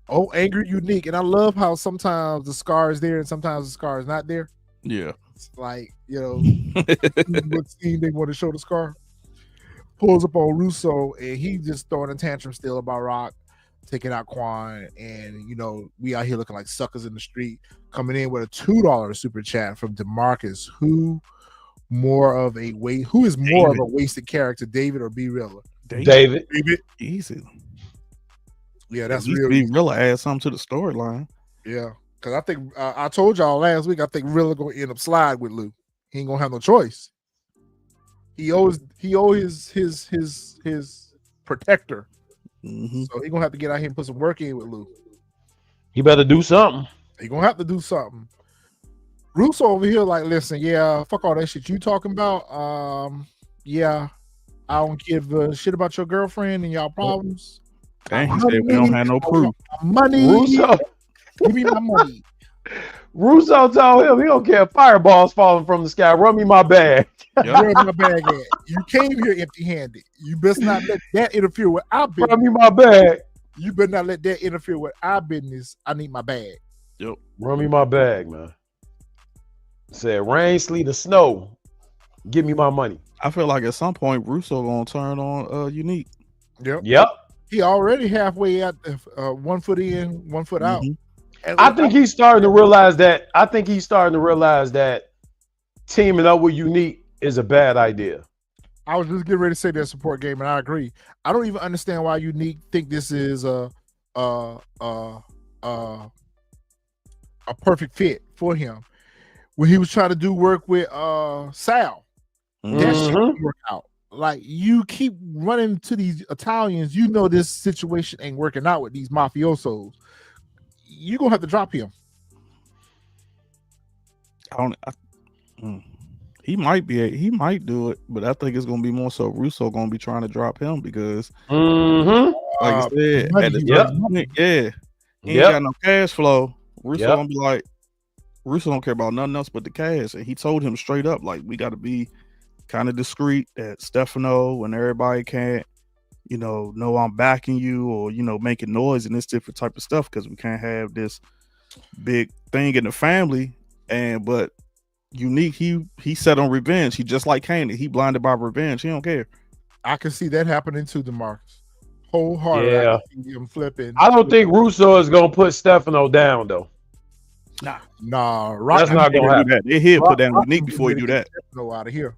Oh, angry, unique. And I love how sometimes the scar is there and sometimes the scar is not there. Yeah. It's like, what scene they want to show the scar. Pulls up on Russo and he just throwing a tantrum still about Raq taking out Quan, and we out here looking like suckers in the street. Coming in with a $2 super chat from DeMarcus. Who is more of a wasted character, David or B-Rilla? David. Easy. Yeah, that's real. B-Rilla add something to the storyline. Yeah, because I think I told y'all last week. I think Rilla gonna end up slide with Lou. He ain't gonna have no choice. He owes his protector. Mm-hmm. So he gonna have to get out here and put some work in with Lou. He better do something. He gonna have to do something. Russo over here like, listen, yeah, fuck all that shit you talking about. Yeah, I don't give a shit about your girlfriend and y'all problems. Dang, he said we don't have no proof. Money. Russo. Give me my money. Russo told him he don't care if fireballs falling from the sky. Run me my bag. Where my bag at? You came here empty-handed. You best not let that interfere with our business. Run me my bag. You better not let that interfere with our business. I need my bag. Yep. Run me my bag, man. Said rain, sleet, or snow. Give me my money. I feel like at some point Russo gonna turn on Unique. Yep. He already halfway at 1 foot in, 1 foot out. I think he's starting to realize that. Teaming up with Unique is a bad idea. I was just getting ready to say that support game, and I agree. I don't even understand why Unique think this is a perfect fit for him. When he was trying to do work with Sal, that shit didn't work out. Like, you keep running to these Italians, this situation ain't working out with these mafiosos. You're gonna have to drop him. He might do it, but I think it's gonna be more so Russo gonna be trying to drop him because, like I said, at the point, he ain't got no cash flow. Russo gonna be like, Russo don't care about nothing else but the cash, and he told him straight up, like, we got to be kind of discreet at Stefano and everybody can't, know I'm backing you or making noise and this different type of stuff because we can't have this big thing in the family. But Unique, he set on revenge. He just like Kanan. He blinded by revenge. He don't care. I can see that happening too, DeMarcus. Wholeheartedly, Yeah. I can see him flipping. I don't think Russo is gonna put Stefano down though. Nah, that's not gonna happen. He'll put down Unique before he do that. Stefano out of here.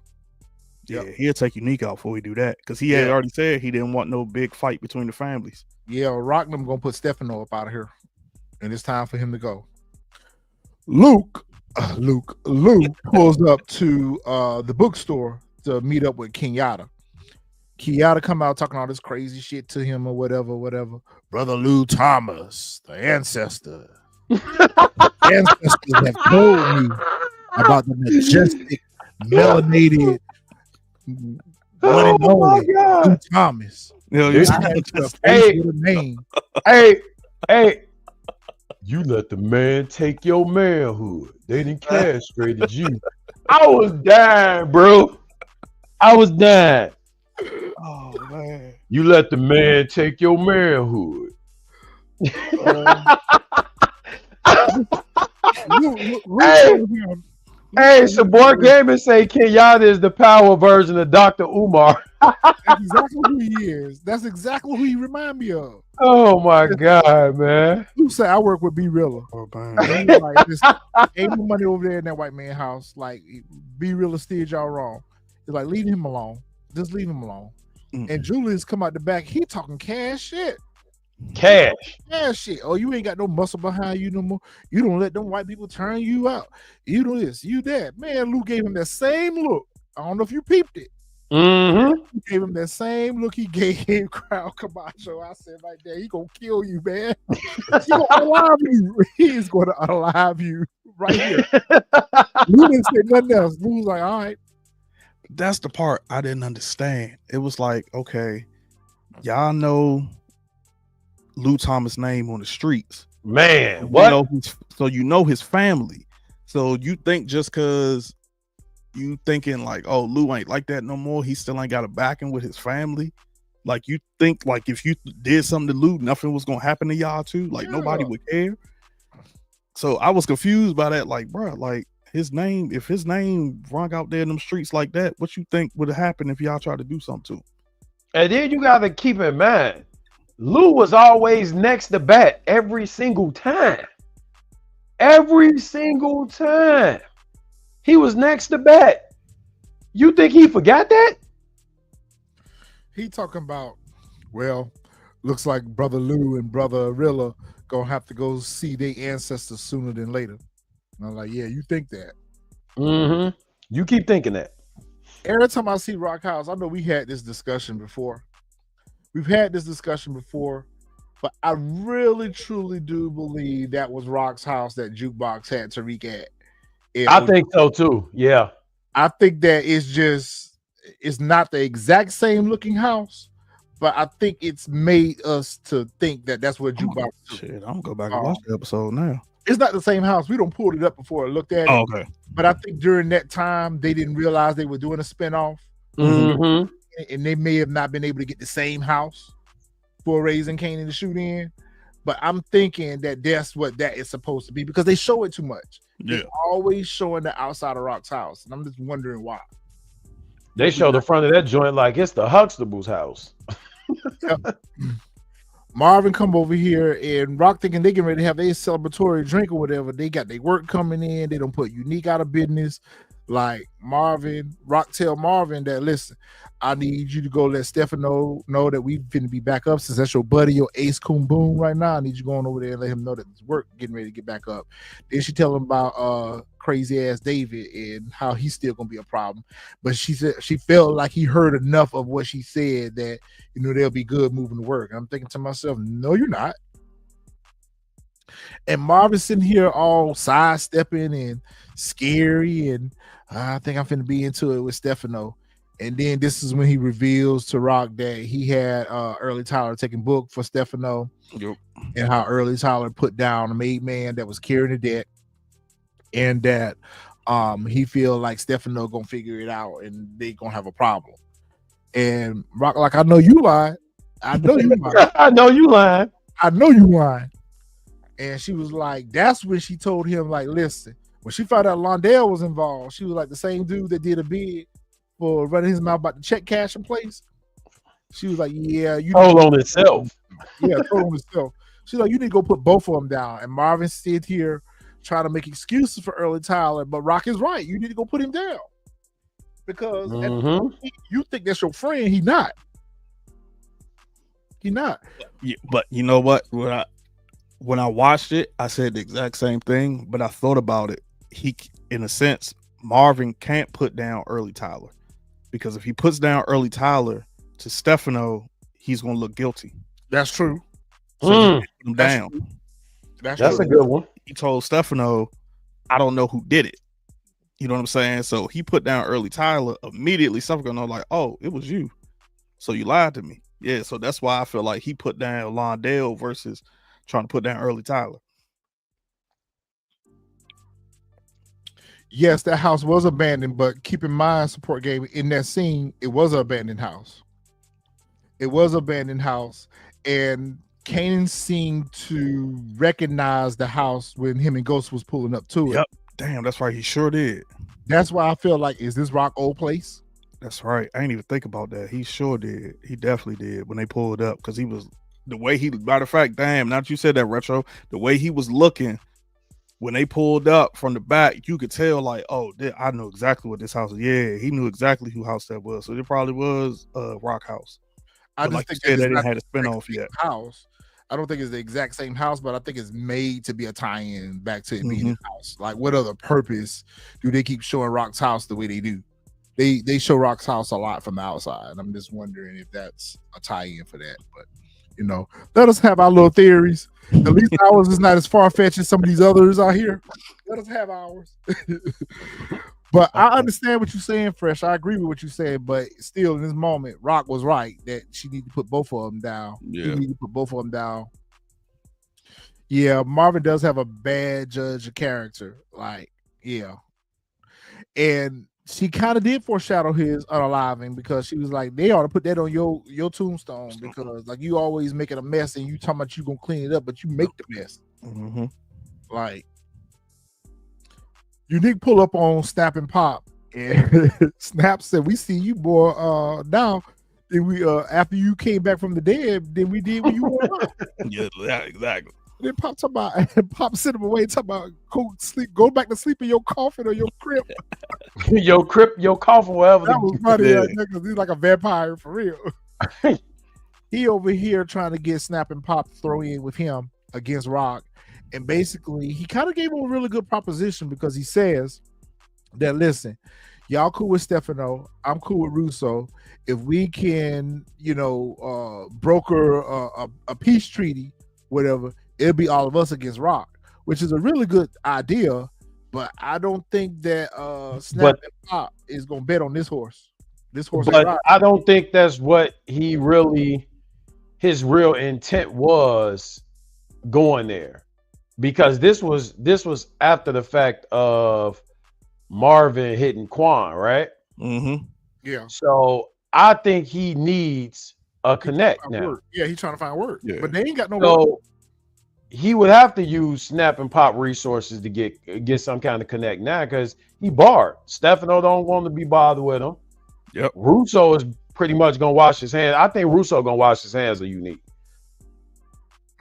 Yeah, he'll take Unique out before he do that because he had already said he didn't want no big fight between the families. Yeah, Rocknum gonna put Stefano up out of here, and it's time for him to go. Luke pulls up to the bookstore to meet up with Kenyatta. Kenyatta come out talking all this crazy shit to him or whatever. Brother Lou Thomas, the ancestor. Ancestors have told me about the majestic, melanated, one and only Lou Thomas. Hey, you let the man take your manhood. They didn't castrated you. I was dying, bro. I was dying. Oh man. You let the man take your manhood. Hey, Sabor Gaming say Kenyatta is the power version of Dr. Umar. That's exactly who he is. That's exactly who he remind me of. Oh my God, man. You say I work with B-Rilla. Like, ain't no money over there in that white man house. Like B-Rilla steered y'all wrong. It's like leave him alone. Just leave him alone. And Julius come out the back. He talking cash shit. Cash shit. Oh, you ain't got no muscle behind you no more. You don't let them white people turn you out. You do this, you that. Man, Lou gave him that same look. I don't know if you peeped it. He gave him that same look he gave Crowd Camacho. I said right there, he gonna kill you, man. He gonna unalive you. He's gonna unalive you right here. Lou didn't say nothing else. Lou was like, all right. That's the part I didn't understand. It was like, okay, y'all know Lou Thomas' name on the streets. Man, what? You know his family. So you think just because you thinking like, oh, Lou ain't like that no more, he still ain't got a backing with his family. Like you think like if you did something to Lou, nothing was gonna happen to y'all too. Like nobody would care. So I was confused by that. Like, bro, like if his name rung out there in them streets like that, what you think would have happened if y'all tried to do something to him? And then you gotta keep in mind, Lou was always next to bat every single time. Every single time. He was next to bat. You think he forgot that? He talking about, well, looks like Brother Lou and Brother Rilla gonna have to go see their ancestors sooner than later. And I'm like, yeah, you think that. You keep thinking that. Every time I see Rock House, I know we had this discussion before. We've had this discussion before, but I really, truly do believe that was Rock's house that Jukebox had Tariq at. I think so too. Yeah. I think that it's not the exact same looking house, but I think it's made us to think that that's what Jukebox is. Shit, I'm gonna go back and watch the episode now. It's not the same house. We don't pulled it up before I looked at it. Okay. But I think during that time, they didn't realize they were doing a spinoff. And they may have not been able to get the same house for Raising Kanan to shoot in. But I'm thinking that that's what that is supposed to be because they show it too much. Yeah. They're always showing the outside of Rock's house. And I'm just wondering why. They show the front of that joint like it's the Huxtable's house. Marvin come over here and Rock thinking they getting ready to have their celebratory drink or whatever. They got their work coming in. They don't put Unique out of business. Like Rock tell Marvin that, listen, I need you to go let Stefano know that we finna be back up since that's your buddy, your ace coon boom right now. I need you going over there and let him know that his work getting ready to get back up. Then she tell him about crazy ass David and how he's still gonna be a problem. But she said she felt like he heard enough of what she said that they'll be good moving to work. I'm thinking to myself, no, you're not. And Marvin's sitting here all sidestepping and scary, and I think I'm finna be into it with Stefano. And then this is when he reveals to Rock that he had Early Tyler taking book for Stefano, Yep. and how Early Tyler put down a made man that was carrying the debt, and that he feel like Stefano gonna figure it out and they gonna have a problem. And Rock like, I know you lied. I know you lied. I know you lying. I know you lied. And she was like, that's when she told him, like, listen, when she found out Londell was involved, she was like the same dude that did a bid for running his mouth about the check cash in place. She was like, yeah, you told on itself. Yeah, told on himself. She's like, you need to go put both of them down. And Marvin stood here trying to make excuses for Early Tyler, but Rock is right. You need to go put him down. Because you think that's your friend. He not. He not. Yeah, but you know what? When I watched it, I said the exact same thing, but I thought about it. He, in a sense, Marvin can't put down Early Tyler, because if he puts down Early Tyler to Stefano, he's going to look guilty. That's true. So he put him down. True. That's a good one. He told Stefano, I don't know who did it. You know what I'm saying? So he put down Early Tyler immediately. Stefano know, like, oh, it was you. So you lied to me. Yeah, so that's why I feel like he put down Londell versus trying to put down Early Tyler. Yes, that house was abandoned, but keep in mind, support game, in that scene, it was an abandoned house. It was an abandoned house, and Kanan seemed to recognize the house when him and Ghost was pulling up to it. Yep. Damn, that's right. He sure did. That's why I feel like, is this Rock old place? That's right. I didn't even think about that. He sure did. He definitely did when they pulled up, because he was, the way he, matter of fact, damn, now that you said that, Retro, the way he was looking when they pulled up from the back, you could tell, like, oh, I know exactly what this house is. Yeah, he knew exactly who house that was. So it probably was Rock House. I just like think they didn't not have a spinoff the yet. House. I don't think it's the exact same house, but I think it's made to be a tie-in back to it being a house. Like, what other purpose do they keep showing Rock's house the way they do? They show Rock's house a lot from the outside. I'm just wondering if that's a tie-in for that. But you know, let us have our little theories. At least ours is not as far-fetched as some of these others out here. Let us have ours. But I understand what you're saying, Fresh. I agree with what you said, but still, in this moment, Rock was right that she needed to put both of them down. Yeah. He needed to put both of them down. Yeah, Marvin does have a bad judge of character. Like, yeah. And she kind of did foreshadow his unaliving, because she was like, they ought to put that on your tombstone, because like, you always making a mess and you talking about you gonna clean it up, but you make the mess. Like, Unique pull up on Snap and Pop, and Snap said, we see you, boy, now. Then we after you came back from the dead, then we did what you wanted. Yeah, exactly. Then Pop talk about, and Pop sent him away, talk about go back to sleep in your coffin or your crib. your coffin, wherever. That was funny, because he's like a vampire for real. He over here trying to get Snap and Pop to throw in with him against Rock. And basically, he kind of gave him a really good proposition, because he says that, listen, y'all cool with Stefano, I'm cool with Russo. If we can, broker a peace treaty, whatever, it'll be all of us against Rock, which is a really good idea. But I don't think that Snap and Pop is going to bet on this horse. But I don't think that's what his real intent was going there. Because this was after the fact of Marvin hitting Quan, right? Yeah. So I think he needs a connect now. Work. Yeah, he's trying to find work. Yeah. But they ain't got no work. So he would have to use Snap and Pop resources to get some kind of connect now, because he barred. Stefano don't want to be bothered with him. Yep. Russo is pretty much gonna wash his hands. I think Russo gonna wash his hands of Unique.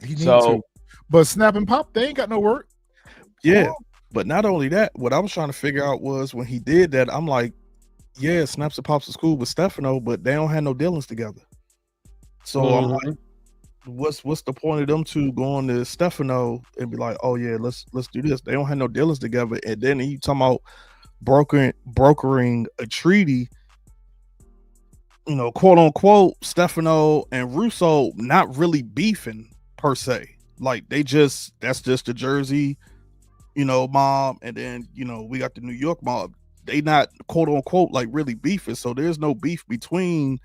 He needs to. But Snap and Pop, they ain't got no work. Yeah, but not only that, what I was trying to figure out was, when he did that, I'm like, yeah, Snaps and Pops is cool with Stefano, but they don't have no dealings together. So I'm like, what's the point of them two going to Stefano and be like, oh yeah, let's do this? They don't have no dealings together, and then you talking about brokering a treaty, quote unquote, Stefano and Russo not really beefing per se. Like that's just the Jersey, mob, and then we got the New York mob. They not quote unquote like really beefing, so there's no beef between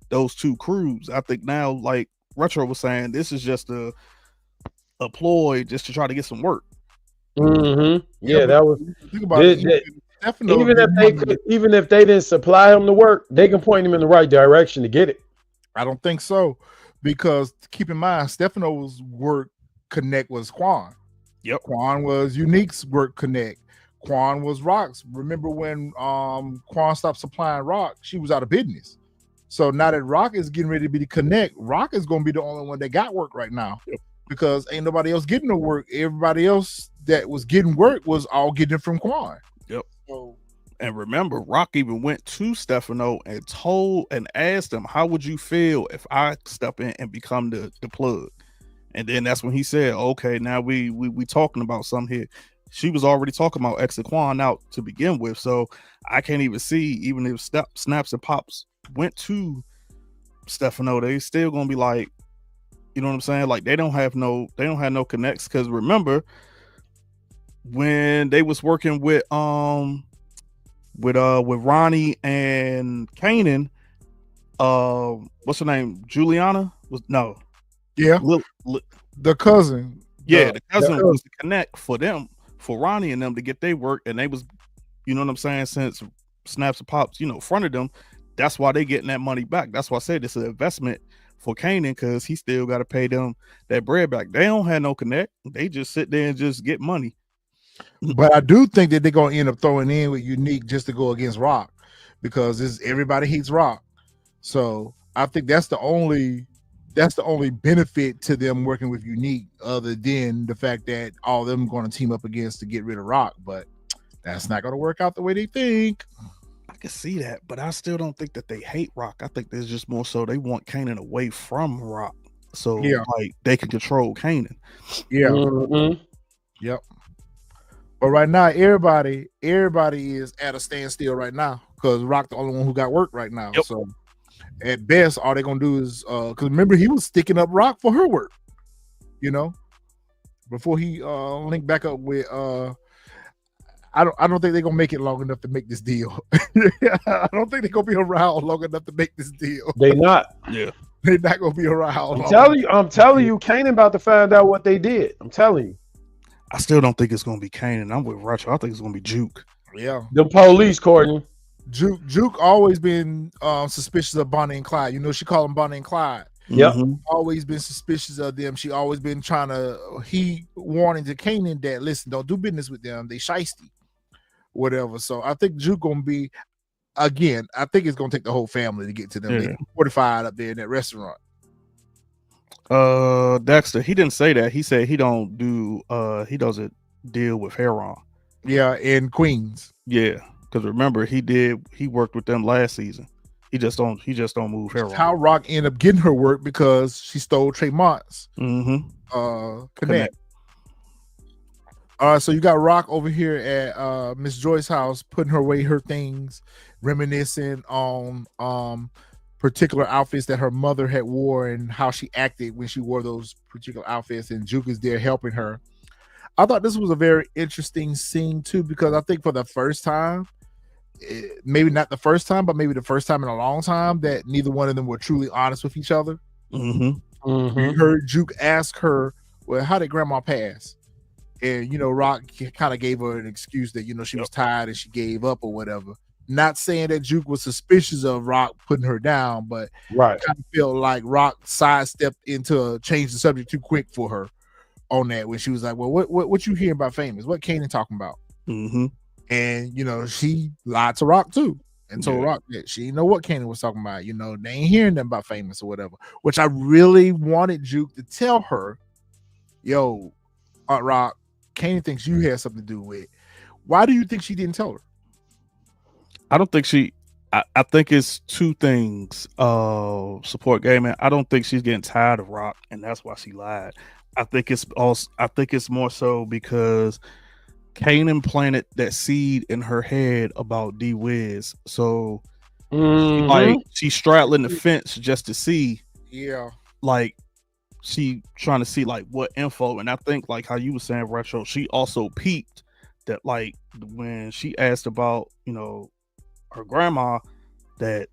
those two crews. I think now, like Retro was saying, this is just a ploy just to try to get some work. Mm-hmm. Yeah, but that was. think about it. Even if they didn't supply him the work, they can point him in the right direction to get it. I don't think so, because keep in mind, Stefano's work connect was Quan. Yep. Quan was Unique's work connect. Quan was Rock's. Remember when Quan stopped supplying Rock, she was out of business. So now that Rock is getting ready to be the connect, Rock is going to be the only one that got work right now. Yep. Because ain't nobody else getting no work. Everybody else that was getting work was all getting it from Quan. Yep. So, and remember, Rock even went to Stefano and asked him, how would you feel if I step in and become the plug? And then that's when he said, okay, now we talking about something here. She was already talking about exit Quan out to begin with. So I can't even see, even if Snaps and Pops went to Stefano, they still gonna be like, you know what I'm saying? Like they don't have no connects. Because remember when they was working with Ronnie and Kanan, what's her name? Juliana was the cousin. The cousin was the connect for them, for Ronnie and them to get their work, and they was, you know what I'm saying, since Snaps and Pops, fronted them. That's why they getting that money back. That's why I said it's an investment for Kanan, because he still got to pay them that bread back. They don't have no connect. They just sit there and just get money. But I do think that they're going to end up throwing in with Unique just to go against Rock, because everybody hates Rock. So I think that's the only benefit to them working with Unique, other than the fact that all of them going to team up against to get rid of Rock. But that's not going to work out the way they think. I can see that, but I still don't think that they hate Rock. I think there's just more so they want Kanan away from Rock, so like they can control Kanan. Yeah. Mm-hmm. Yep. But right now, everybody is at a standstill right now, because Rock the only one who got work right now. Yep. So at best, all they're gonna do is because remember, he was sticking up Rock for her work, before he linked back up with I don't think they're gonna make it long enough to make this deal. I don't think they're gonna be around long enough to make this deal. They not. Yeah. They're not gonna be around. I'm telling you, Kanan about to find out what they did. I'm telling you. I still don't think it's gonna be Kanan. I'm with Retro. I think it's gonna be Juke. Yeah. The police, Courtney. Juke always been suspicious of Bonnie and Clyde. She called them Bonnie and Clyde. Yep. Always been suspicious of them. She always been warning to Kanan that, listen, don't do business with them. They shiesty. Whatever. So I think Juke gonna be, again, I think it's gonna take the whole family to get to them. They fortified up there in that restaurant. Dexter, he didn't say that. He said he doesn't deal with Heron. Yeah, in Queens. Yeah, because remember he worked with them last season. He just don't move Heron. How Rock ended up getting her work, because she stole Tremont's connect. So you got Rock over here at Miss Joyce's house, putting away her things, reminiscing on particular outfits that her mother had wore and how she acted when she wore those particular outfits, and Juke is there helping her. I thought this was a very interesting scene too, because I think for the first time, maybe not the first time, but maybe the first time in a long time, that neither one of them were truly honest with each other. Mm-hmm. You heard Juke ask her, well, how did grandma pass? And, Rock kind of gave her an excuse that, she was tired and she gave up or whatever. Not saying that Juke was suspicious of Rock putting her down, but kind of felt like Rock sidestepped into change the subject too quick for her on that, when she was like, well, what you hearing about Famous? What Kanan talking about? Mm-hmm. And, she lied to Rock too, and told Rock that she didn't know what Kanan was talking about. They ain't hearing them about Famous or whatever, which I really wanted Juke to tell her, yo, Aunt Rock, Kanan thinks you had something to do with it. Why do you think she didn't tell her? I don't think I think it's two things. Support gaming. I don't think she's getting tired of Rock, and that's why she lied. I think it's more so because Kanan planted that seed in her head about D-Wiz. So like she's straddling the fence just to see, like, she trying to see like what info, and I think like how you were saying, Retro, she also peeped that like when she asked about, you know, her grandma, that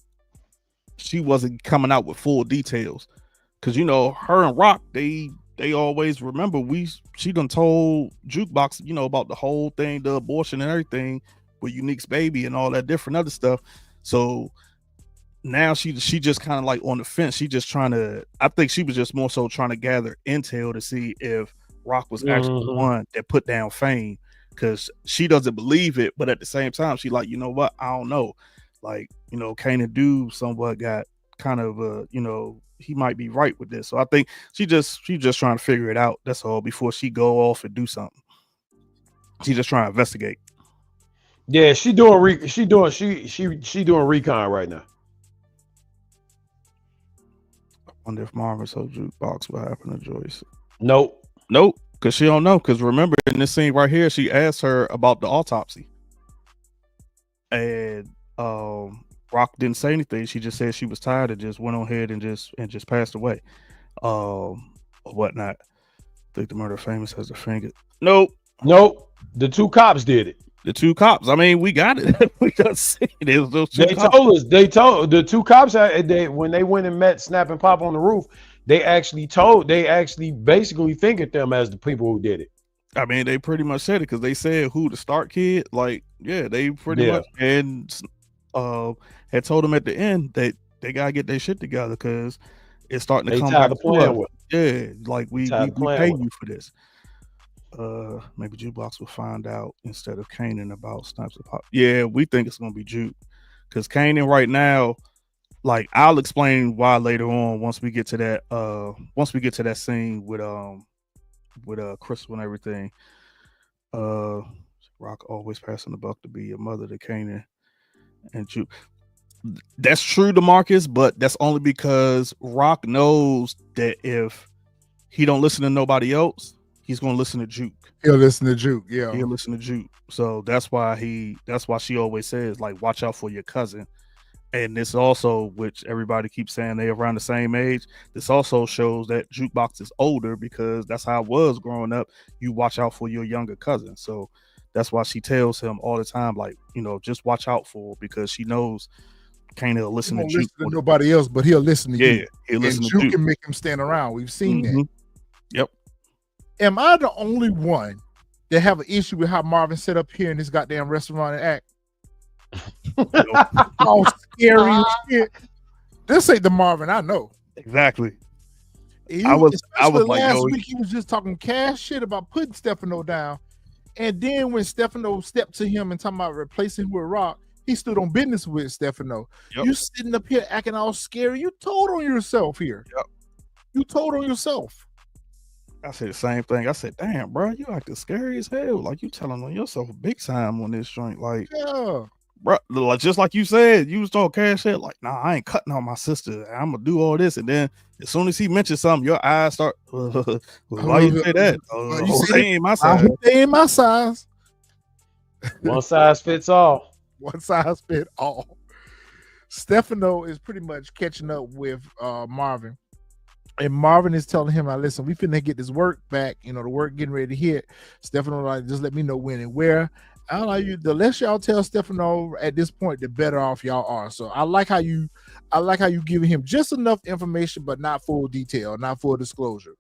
she wasn't coming out with full details, because you know her and Raq, they always remember she done told Jukebox, you know, about the whole thing, the abortion and everything with Unique's baby and all that different other stuff. So now she just kind of like on the fence. She just trying to, I think she was just more so trying to gather intel to see if Raq was actually the one that put down Fame, because she doesn't believe it, but at the same time she like, you know what, I don't know, like, you know, Kanan do somewhat got kind of you know, he might be right with this. So I think she just trying to figure it out, that's all, before she go off and do something. She just trying to investigate. Yeah, she doing recon right now. I wonder if Marvin told Jukebox what happened to Joyce. Nope, because she don't know. Because remember, in this scene right here, she asked her about the autopsy, and Raq didn't say anything. She just said she was tired and just went on ahead and just passed away, or whatnot. I think the murder famous has a finger. Nope. The two cops did it. The two cops. I mean, we got it. We just seen it. Was those two cops. Told us. They told the two cops when they went and met Snap and Pop on the roof. They actually basically fingered them as the people who did it. I mean, they pretty much said it, because they said who the Stark kid. Like, yeah, they pretty much and had told them at the end that they gotta get their shit together, because it's starting to come back to us. Yeah, like we pay you for this. Maybe Jukebox will find out instead of Kanan about Snaps and Pop. Yeah, we think it's gonna be Juke, because Kanan right now, like, I'll explain why later on once we get to that scene with Crystal and everything. Raq always passing the buck to be a mother to Kanan and Juke. That's true to Marcus, but that's only because Raq knows that if he don't listen to nobody else, he's gonna listen to Juke. He'll listen to Juke, yeah. He'll listen to Juke. So that's why she always says, like, watch out for your cousin. And this also, which everybody keeps saying they around the same age, this also shows that Jukebox is older, because that's how it was growing up. You watch out for your younger cousin. So that's why she tells him all the time, like, you know, just watch out for, because she knows Kanan will listen to Juke. Listen to nobody else, but he'll listen to you. He'll listen to Juke. Juke Can make him stand around. We've seen that. Yep. Am I the only one that have an issue with how Marvin set up here in this goddamn restaurant and act? All scary and shit. This ain't the Marvin I know. Exactly. I was like, last week he was just talking cash shit about putting Stefano down, and then when Stefano stepped to him and talking about replacing him with Raq, he stood on business with Stefano. You sitting up here acting all scary. You told on yourself here. Yep. You told on yourself. I said the same thing. I said, damn, bro, you acting scary as hell. Like, you telling on yourself big time on this joint. Like, yeah, bro, just like you said, you was talking cash shit. Like, nah, I ain't cutting on my sister. I'm gonna do all this. And then as soon as he mentioned something, your eyes start. Why you say that? They ain't my size. They ain't my size. One size fits all. One size fit all. Stefano is pretty much catching up with Marvin. And Marvin is telling him, listen, we finna get this work back. You know, the work getting ready to hit. Stefano, like, just let me know when and where. I don't know, the less y'all tell Stefano at this point, the better off y'all are. So I like how you giving him just enough information, but not full detail, not full disclosure.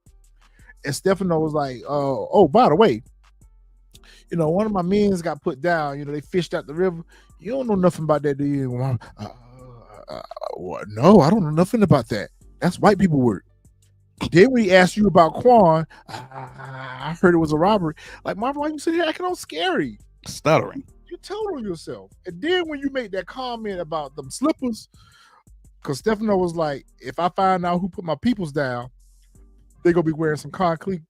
And Stefano was like, oh, by the way, you know, one of my men's got put down. You know, they fished out the river. You don't know nothing about that, do you? No, I don't know nothing about that. That's white people work. Then when he asked you about Quan, I heard it was a robbery. Like, Marvin, why you sitting here acting all scary? Stuttering. You told on yourself. And then when you make that comment about them slippers, because Stefano was like, if I find out who put my peoples down, they're going to be wearing some Concrete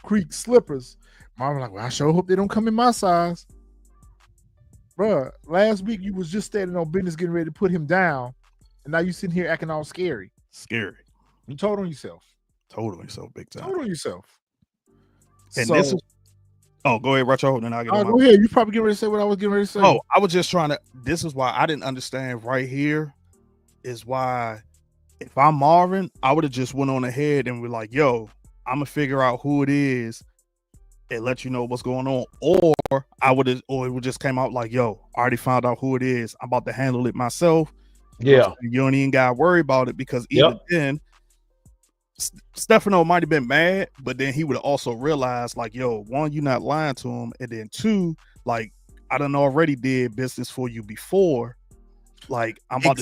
Creek slippers. Marvin like, well, I sure hope they don't come in my size. Bruh, last week you was just standing on business getting ready to put him down, and now you sitting here acting all scary. Scary. You told on yourself. Told on yourself big time. Told on yourself. And so, this is, go ahead, Retro, and then I'll get on. Go ahead. You probably getting ready to say what I was getting ready to say. Oh, I was just trying to, this is why I didn't understand right here is why if I'm Marvin, I would have just went on ahead and be like, yo, I'm gonna figure out who it is and let you know what's going on. Or it would just came out like, yo, I already found out who it is. I'm about to handle it myself. Yeah. You don't even gotta worry about it, because even then, Stefano might have been mad, but then he would have also realized, like, yo, one, you're not lying to him, and then two, like, I done already did business for you before. Like, I'm about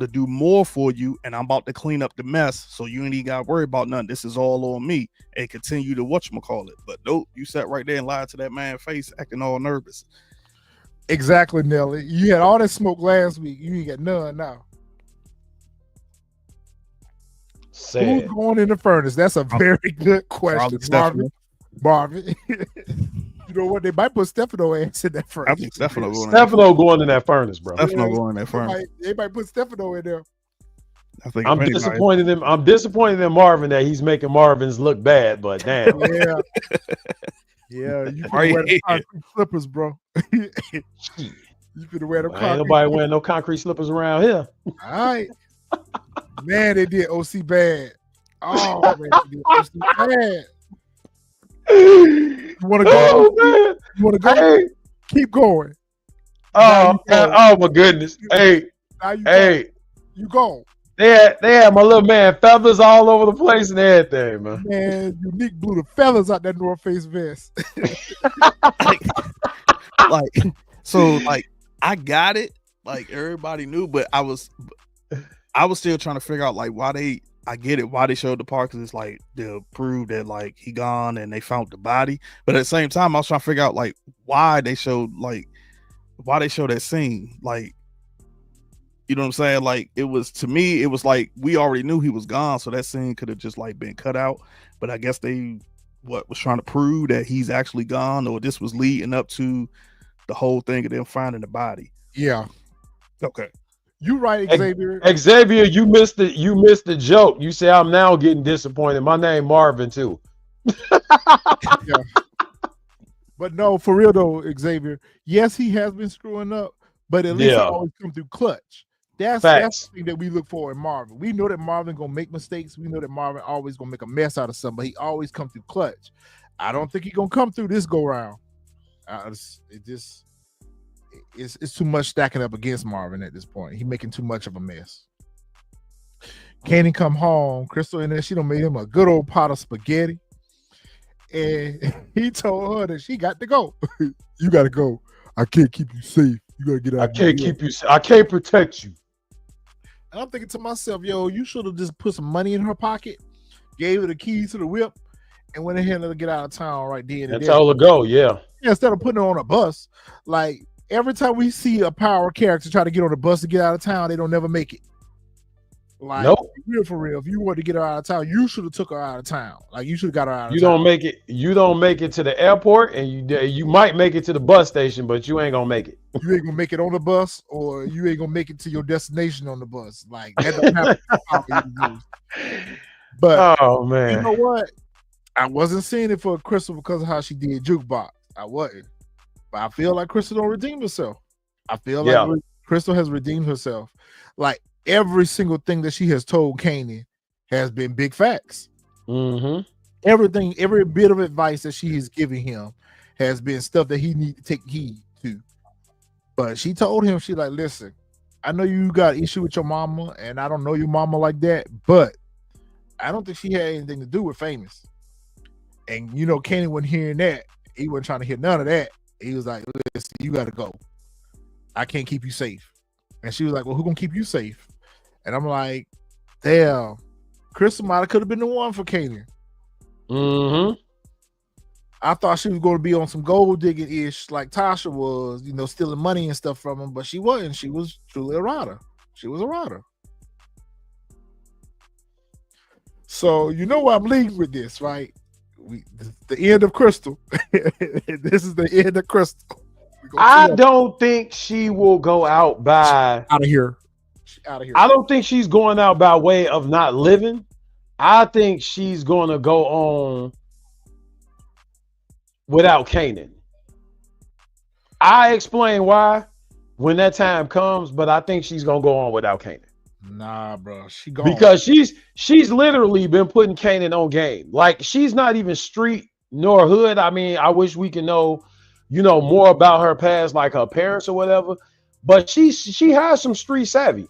to do more for you, and I'm about to clean up the mess, so you ain't even gotta worry about nothing. This is all on me, and continue to whatchamacallit. But nope, you sat right there and lied to that man's face, acting all nervous. Exactly, Nelly. You had all that smoke last week. You ain't got none now. Sad. Who's going in the furnace? That's a very good question, Marvin. You know what? They might put Stefano ass in that furnace. I think Stefano going in that furnace, bro. Stefano going in that furnace. They might put Stefano in there. I think I'm disappointed in Marvin that he's making Marvin's look bad, but damn. Yeah, you can wear the concrete slippers, bro. You could wear them. Ain't nobody wearing no concrete slippers around here. All right, man. They did O-Cee bad. Oh man, they did O-Cee bad. You want to go? Oh, you want to go? Hey. Keep going. Oh my goodness. Hey, you go. They had my little man feathers all over the place and everything, man. Man, Unique blew the feathers out that North Face vest. like I got it. Like, everybody knew, but I was still trying to figure out, like, I get it why they showed the part, because it's like to prove that, like, he gone and they found the body. But at the same time, I was trying to figure out, like, why they showed that scene. Like, you know what I'm saying? Like, it was, to me, it was like we already knew he was gone, so that scene could have just, like, been cut out. But I guess they was trying to prove that he's actually gone, or this was leading up to the whole thing of them finding the body. Yeah. Okay. You right, Xavier. Xavier, you missed the joke. You say I'm now getting disappointed. My name Marvin too. Yeah. But no, for real though, Xavier. Yes, he has been screwing up, but at least he always come through clutch. That's the thing that we look for in Marvin. We know that Marvin gonna make mistakes. We know that Marvin always gonna make a mess out of something, but he always come through clutch. I don't think he gonna come through this go round. It's too much stacking up against Marvin at this point. He making too much of a mess. Kanan come home. Crystal in there, she done made him a good old pot of spaghetti. And he told her that she got to go. You got to go. I can't keep you safe. You got to get out. I can't protect you. And I'm thinking to myself, yo, you should have just put some money in her pocket, gave her the keys to the whip, and went ahead and let her get out of town right then and there. That's all to go, yeah. Instead of putting her on a bus. Like, every time we see a power character try to get on a bus to get out of town, they don't never make it. Like, nope. For real. If you wanted to get her out of town, you should have took her out of town. Like, you should have got her out of town. You don't make it to the airport, and you might make it to the bus station, but you ain't gonna make it. You ain't gonna make it on the bus, or you ain't gonna make it to your destination on the bus. Like, that don't happen. But oh man, you know what? I wasn't seeing it for Crystal because of how she did Jukebox. I wasn't. But I feel like Crystal don't redeem herself. I feel like Crystal has redeemed herself. Like, every single thing that she has told Kanan has been big facts. Mm-hmm. Everything, every bit of advice that she is giving him has been stuff that he needs to take heed to. But she told him, she like, listen, I know you got issue with your mama, and I don't know your mama like that, but I don't think she had anything to do with Famous. And you know, Kanan wasn't hearing that. He wasn't trying to hear none of that. He was like, listen, you got to go. I can't keep you safe. And she was like, well, who gonna keep you safe? And I'm like, damn, Crystal might have could have been the one for Kanan. Mm-hmm. I thought she was going to be on some gold digging ish like Tasha was, you know, stealing money and stuff from him, but she wasn't. She was truly a rider. She was a rider. So you know where I'm leading with this, right? The end of Crystal. This is the end of Crystal. I don't think she will go out by out of here. Out of here. I don't think she's going out by way of not living. I think she's going to go on without Kanan. I explain why when that time comes, but I think she's going to go on without Kanan. Nah, bro, she gone. Because she's literally been putting Kanan on game. Like she's not even street nor hood. I mean, I wish we could know, more about her past, like her parents or whatever. But she has some street savvy.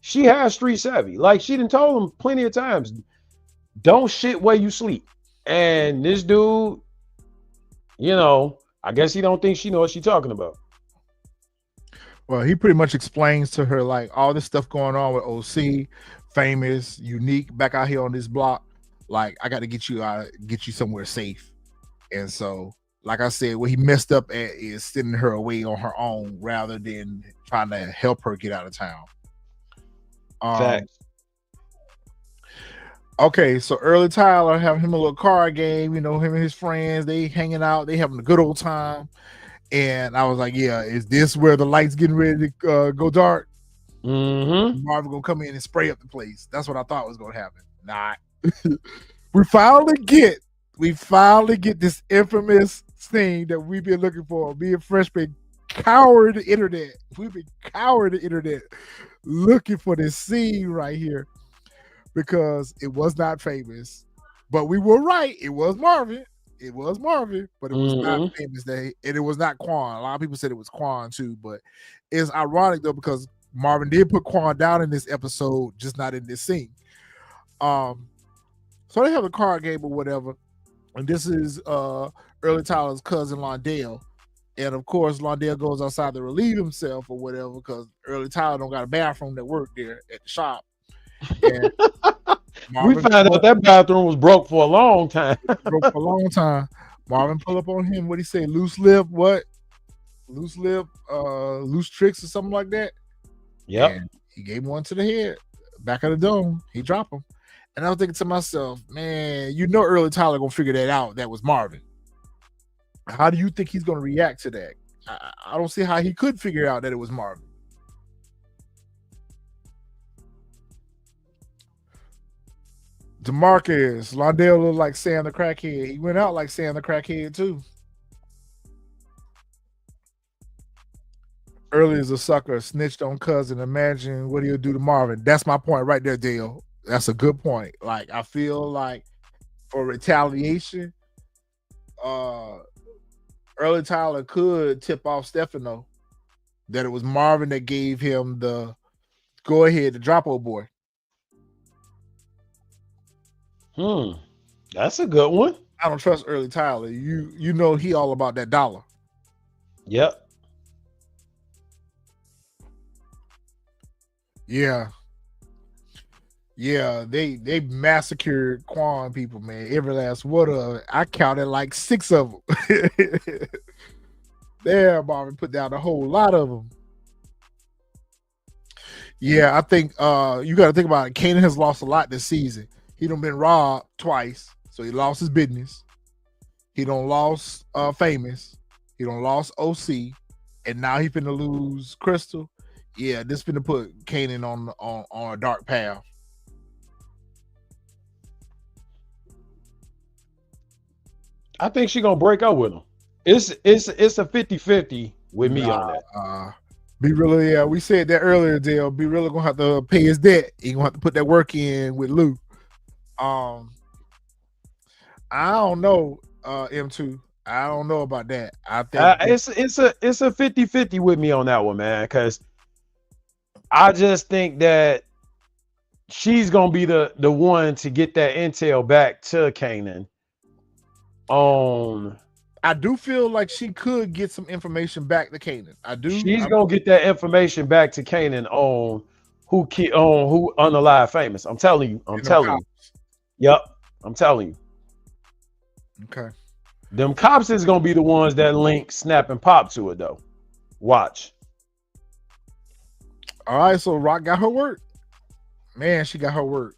She has street savvy. Like she done told him plenty of times, don't shit where you sleep. And this dude, I guess he don't think she knows what she's talking about. Well, he pretty much explains to her like all this stuff going on with O-Cee, famous, unique, back out here on this block. Like, I got to get you somewhere safe. And so, like I said, what he messed up at is sending her away on her own rather than trying to help her get out of town. Facts. Okay, so early Tyler having him a little card game, him and his friends, they hanging out, they having a good old time. And I was like, yeah, is this where the lights getting ready to go dark? Mm-hmm. Marvin gonna come in and spray up the place. That's what I thought was gonna happen. Not. we finally get this infamous scene that we've been looking for. Me and Fresh been cowering the internet. We've been cowering the internet looking for this scene right here because it was not famous. But we were right. It was Marvin. It was Marvin, but it was not famous day, and it was not Quan. A lot of people said it was Quan too, but it's ironic though because Marvin did put Quan down in this episode, just not in this scene. So they have a card game or whatever, and this is Early Tyler's cousin Londale, and of course Londale goes outside to relieve himself or whatever because Early Tyler don't got a bathroom that work there at the shop. And we found out that bathroom was broke for a long time. Marvin pull up on him. What he say? Loose lip? What? Loose lip? Loose tricks or something like that? Yep. And he gave him one to the head. Back of the dome. He dropped him. And I was thinking to myself, man, Early Tyler gonna figure that out. That was Marvin. How do you think he's gonna react to that? I don't see how he could figure out that it was Marvin. DeMarcus, Londale looked like Sam the Crackhead. He went out like Sam the Crackhead too. Early as a sucker, snitched on cousin. Imagine what he'll do to Marvin. That's my point right there, Dale. That's a good point. Like I feel like for retaliation, Early Tyler could tip off Stefano that it was Marvin that gave him the go ahead to drop old boy. That's a good one. I don't trust Early Tyler. You know he all about that dollar. Yep. Yeah. Yeah, they massacred Quan people, man. Every last one of them. I counted like 6 of them. There, Marvin put down a whole lot of them. Yeah, I think you got to think about it. Kanan has lost a lot this season. He done been robbed twice, so he lost his business. He done lost Famous. He done lost O-Cee, and now he finna lose Crystal. Yeah, this finna put Kanan on a dark path. I think she gonna break up with him. It's a 50-50 with me on that. B-Rilla, yeah, we said that earlier, Dale. B-Rilla gonna have to pay his debt. He gonna have to put that work in with Lou. I don't know, M2. I don't know about that. I think it's a 50-50 with me on that one, man. Because I just think that she's gonna be the one to get that intel back to Kanan. I do feel like she could get some information back to Kanan. I do. She's gonna get that information back to Kanan on who unalive Famous. I'm telling you. Yep, I'm telling you. Okay. Them cops is gonna be the ones that link Snap and Pop to it though. Watch. All right, so Raq got her work. Man, she got her work.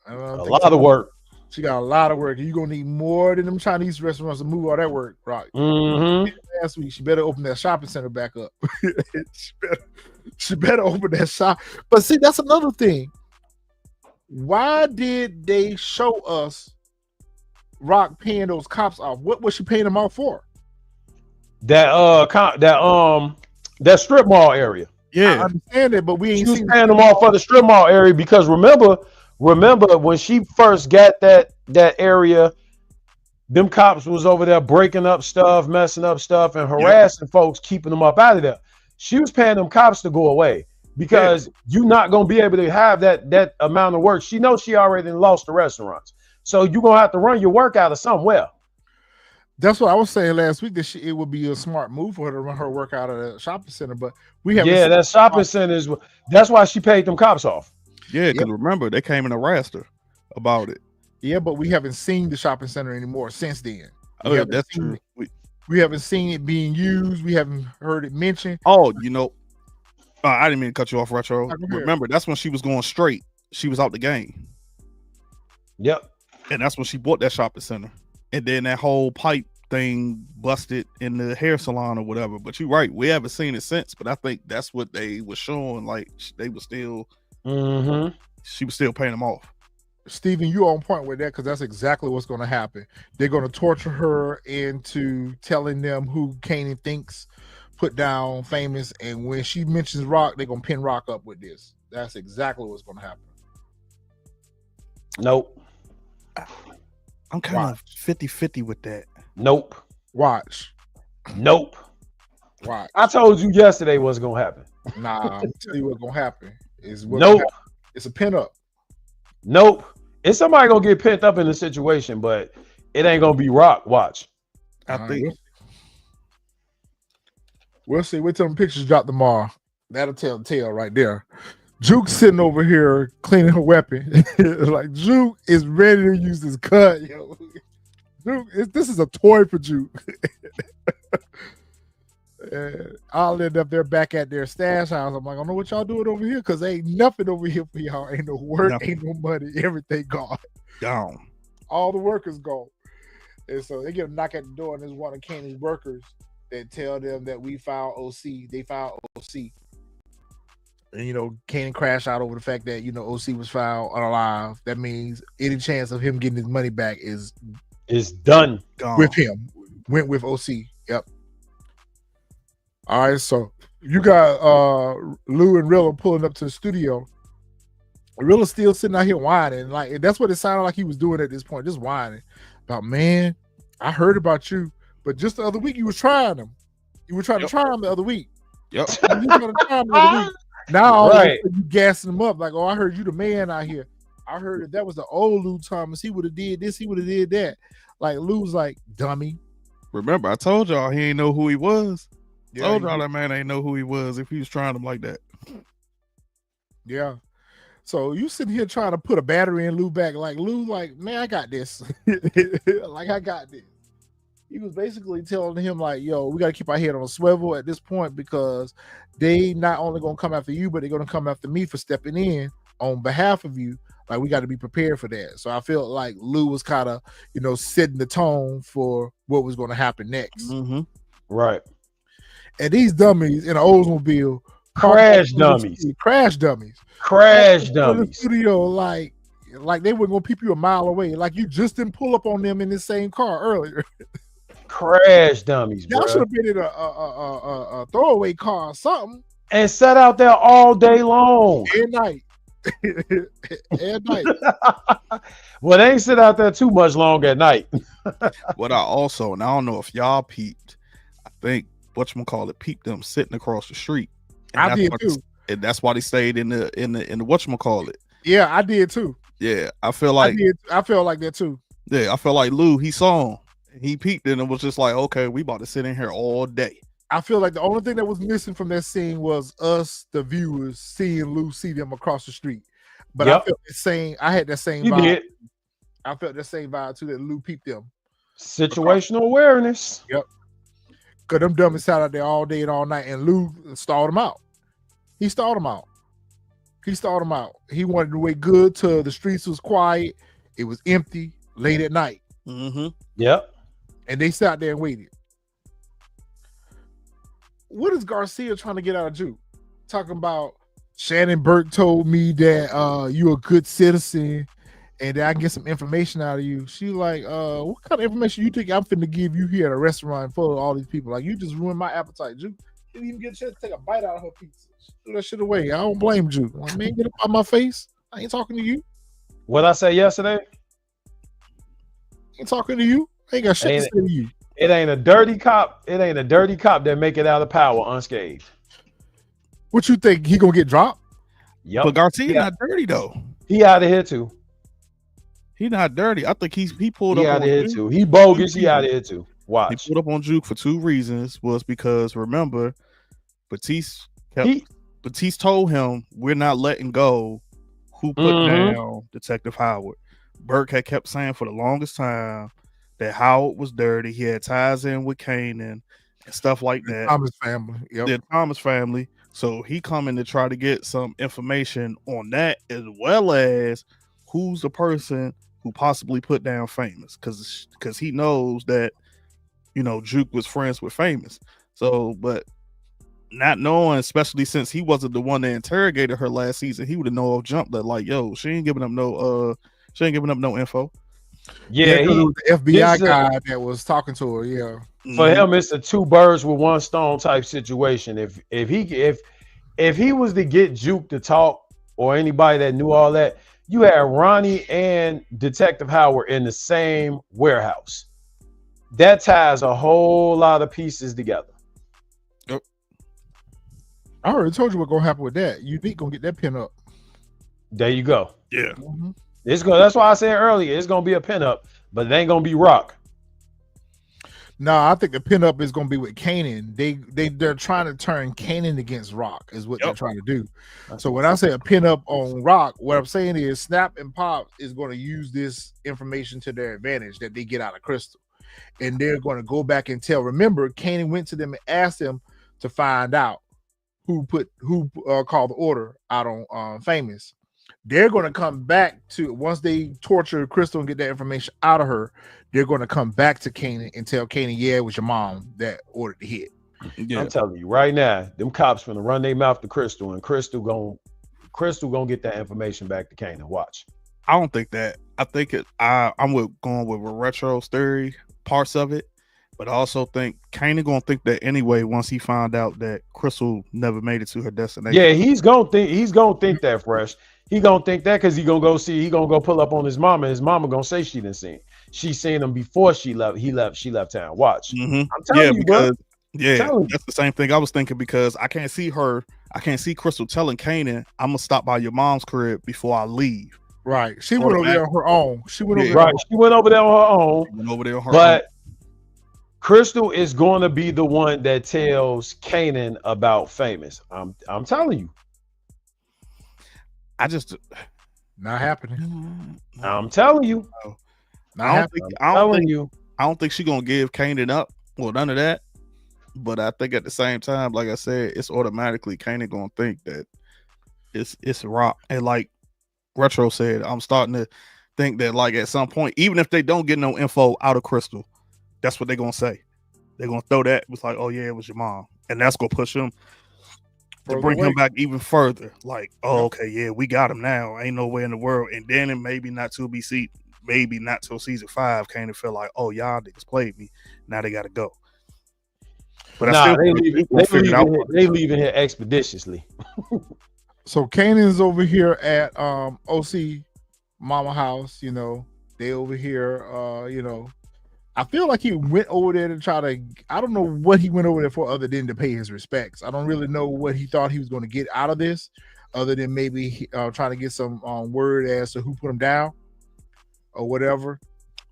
A lot of work. She got a lot of work. You're gonna need more than them Chinese restaurants to move all that work, Raq. Last week, she better open that shopping center back up. she better open that shop. But see, that's another thing. Why did they show us Raq paying those cops off? What was she paying them off for? That strip mall area. Yeah, understand it, but we She ain't was seen paying them off for the strip mall area because remember when she first got that area, them cops was over there breaking up stuff, messing up stuff, and harassing folks, keeping them up out of there. She was paying them cops to go away because you're not gonna be able to have that amount of work. She knows she already lost the restaurants, so you're gonna have to run your work out of somewhere. That's what I was saying last week, that it would be a smart move for her to run her work out of the shopping center, but we haven't. Yeah, that shopping center is. That's why she paid them cops off. Yeah, because remember they came and harassed her about it. Yeah, but we haven't seen the shopping center anymore since then. Oh, yeah, that's true. We haven't seen it being used. We haven't heard it mentioned. Oh, I didn't mean to cut you off, Retro. Remember, that's when she was going straight. She was out the game. Yep. And that's when she bought that shopping center. And then that whole pipe thing busted in the hair salon or whatever. But you're right, we haven't seen it since. But I think that's what they were showing. Like they were still, she was still paying them off. Steven, you on point with that because that's exactly what's going to happen. They're going to torture her into telling them who Kanan thinks put down Famous, and when she mentions Raq, they're going to pin Raq up with this. That's exactly what's going to happen. Nope. I'm kind of 50-50 with that. Nope. Watch. Nope. Watch. I told you yesterday what's going to happen. Nah, I'll tell you what's going to happen. Nope. It's a pin up. Nope. It's somebody gonna get pent up in the situation, but it ain't gonna be Raq. Watch. I think we'll see. Wait till the pictures drop tomorrow. That'll tell the tale right there. Juke's sitting over here cleaning her weapon. Like Juke is ready to use this gun. Yo. Juke, this is a toy for Juke. I'll end up there back at their stash house. I'm like, I don't know what y'all doing over here because ain't nothing over here for y'all. Ain't no work, ain't no money, everything gone. Gone. All the workers gone. And so they get a knock at the door, and there's one of Kanan's workers that tell them that we filed O-Cee. They filed O-Cee. And Kanan crashed out over the fact that O-Cee was found unalive. That means any chance of him getting his money back is done. Gone. With him. Went with O-Cee. Yep. All right, so you got Lou and Rilla pulling up to the studio. Rilla's still sitting out here whining. Like that's what it sounded like he was doing at this point, just whining. About, man, I heard about you, but just the other week you was trying him. You were trying to try him the other week. Yep. You were trying to try him the other week. Now you gassing him up like, oh, I heard you the man out here. I heard that was the old Lou Thomas. He would have did this, he would have did that. Like Lou's like, dummy. Remember, I told y'all he ain't know who he was. Yeah, Told y'all that man ain't know who he was if he was trying him like that. Yeah. So you sitting here trying to put a battery in Lou back, like Lou, like, man, I got this. Like I got this. He was basically telling him, like, yo, we got to keep our head on a swivel at this point because they not only gonna come after you, but they're gonna come after me for stepping in on behalf of you. Like we got to be prepared for that. So I felt like Lou was kind of, setting the tone for what was going to happen next. Mm-hmm. Right. And these dummies in an Oldsmobile, crash dummies, in the studio, like they were gonna peep you a mile away, like you just didn't pull up on them in the same car earlier. Crash dummies, y'all bro. should have been in a throwaway car or something and sat out there all day long, at night. At night. Well, they ain't sit out there too much long at night. What I also, and I don't know if y'all peeped, I think whatchamacallit peeped them sitting across the street. And I did too. And that's why they stayed in the whatchamacallit. Yeah, I did too. Yeah, I feel like I felt like that too. Yeah, I feel like Lou, he saw him. He peeped in and was just like, okay, we about to sit in here all day. I feel like the only thing that was missing from that scene was us, the viewers, seeing Lou see them across the street. But I felt the same. I had that same vibe. Did. I felt the same vibe too, that Lou peeped them. Situational awareness. Yep. Because them dummies sat out there all day and all night, and Lou stalled them out. He stalled them out. He wanted to wait good till the streets was quiet. It was empty late at night. Mm-hmm. Yep. And they sat there and waited. What is Garcia trying to get out of Juke? Talking about Shannon Burke told me that you're a good citizen and that I can get some information out of you. She like, what kind of information you think I'm finna give you here at a restaurant full of all these people? Like, you just ruined my appetite, Juke. Didn't even get a chance to take a bite out of her pizza. She threw that shit away. I don't blame you. Like, man, get up out my face. I ain't talking to you. What I say yesterday? I ain't talking to you. I ain't got shit to say to you. It ain't a dirty cop. It ain't a dirty cop that make it out of power unscathed. What you think? He gonna get dropped? Yep. But Garcia not dirty though. He out of here too. He not dirty. I think he pulled He up out on of here Juke. too. He bogus. He out of here too. Watch. He pulled up on Juke for 2 reasons. Was because remember, Batiste told him we're not letting go. Who put down Detective Howard? Burke had kept saying for the longest time that Howard was dirty. He had ties in with Kanan and stuff like that. Thomas family. Yep. The Thomas family. So he coming to try to get some information on that, as well as who's the person who possibly put down Famous, because he knows that, you know, Juke was friends with Famous. So, but not knowing, especially since he wasn't the one that interrogated her last season, he would have known off jump that, like, yo, she ain't giving up no info. Yeah, it was the FBI guy that was talking to her. Yeah, for him, it's a 2 birds with 1 stone type situation. If he was to get Juke to talk, or anybody that knew all that, you had Ronnie and Detective Howard in the same warehouse. That ties a whole lot of pieces together. Yep. I already told you what's gonna happen with that. Unique gonna get that pin up. There you go. Yeah. That's why I said earlier, it's gonna be a pin up, but it ain't gonna be Rock. No, I think the pin up is gonna be with Kanan. They're trying to turn Kanan against Rock, is what they're trying to do. So when I say a pin up on Rock, what I'm saying is Snap and Pop is going to use this information to their advantage that they get out of Crystal, and they're going to go back and tell. Remember, Kanan went to them and asked them to find out who called the order out on Famous. They're going to come back to, once they torture Crystal and get that information out of her, they're going to come back to Kanan and tell Kanan, yeah, it was your mom that ordered the hit. Yeah. I'm telling you right now, them cops gonna run their mouth to Crystal, and Crystal gonna get that information back to Kanan. Watch. I don't think that. I think I'm going with Retro's theory, parts of it, but I also think Kanan gonna think that anyway once he found out that Crystal never made it to her destination. Yeah, he's gonna think that, Fresh. He gonna think that because he gonna go pull up on his mama. His mama gonna say she didn't see him. She seen him before she left town. Watch. I'm telling you, bro. That's the same thing I was thinking, because I can't see Crystal telling Kanan, I'm gonna stop by your mom's crib before I leave. Right. She went over there on her own. She went over there on her own. But Crystal is going to be the one that tells Kanan about Famous. I'm telling you. Not happening. I'm telling you. I don't think she's gonna give Kanan up. Well, none of that. But I think at the same time, like I said, it's automatically Kanan gonna think that it's Rock. And like Retro said, I'm starting to think that, like, at some point, even if they don't get no info out of Crystal, that's what they're gonna say. They're gonna throw that. It's like, oh yeah, it was your mom, and that's gonna push him to bring him back even further. Like, oh, okay, yeah, we got him now. Ain't no way in the world. And then it maybe not till season 5, Kanan feel like, oh, y'all niggas played me. Now they gotta go. But they leaving here expeditiously. So Kanan's over here at O-Cee mama house. You know, they over here. I feel like he went over there to try to, I don't know what he went over there for other than to pay his respects. I don't really know what he thought he was going to get out of this, other than maybe trying to get some word as to who put him down or whatever.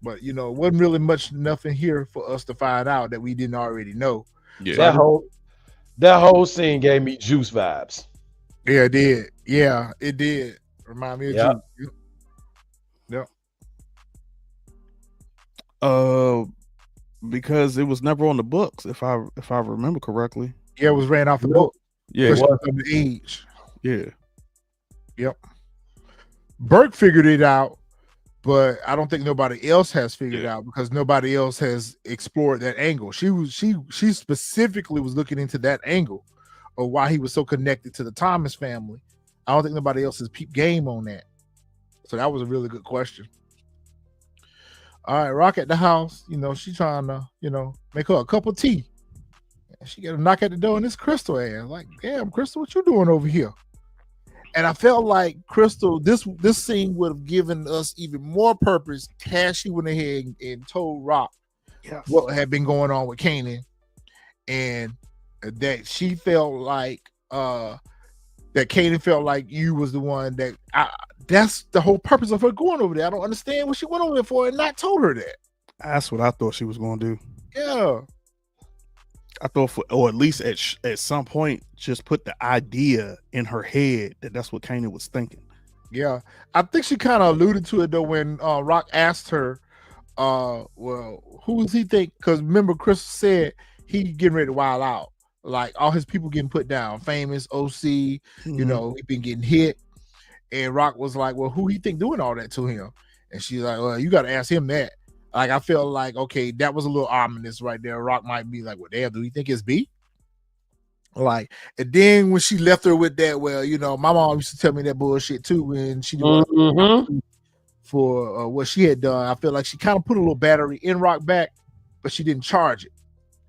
But, it wasn't really nothing here for us to find out that we didn't already know. Yeah. That whole scene gave me Juice vibes. Yeah, it did. Yeah, it did. Remind me of Juice. Yep. Because it was never on the books, if I remember correctly. Yeah, it was ran off the book. Yeah, it was the age. Yeah. Yep. Burke figured it out, but I don't think nobody else has figured it out, because nobody else has explored that angle. She specifically was looking into that angle of why he was so connected to the Thomas family. I don't think nobody else has peeped game on that. So that was a really good question. All right, Rock at the house. She trying to, make her a cup of tea. And she got a knock at the door, and it's Crystal ass. Like, damn, Crystal, what you doing over here? And I felt like Crystal, this scene would have given us even more purpose had she went ahead and told Raq what had been going on with Kanan, and that she felt like that Kanan felt like you was the one that that's the whole purpose of her going over there. I don't understand what she went over there for and not told her that. That's what I thought she was going to do. Yeah. I thought, or at least at some point, just put the idea in her head that that's what Kanan was thinking. Yeah, I think she kind of alluded to it though when Raq asked her, well, who does he think? Because remember, Chris said he getting ready to wild out, like all his people getting put down, famous O-Cee, you know, he been getting hit, and Raq was like, well, who he think doing all that to him? And she's like, well, you got to ask him that. Like, I feel like, okay, that was a little ominous right there. Raq might be like, well, damn, do you think it's B? Like, and then when she left her with that, well, you know, my mom used to tell me that bullshit too when she for what she had done. I feel like she kind of put a little battery in Raq back, but she didn't charge it.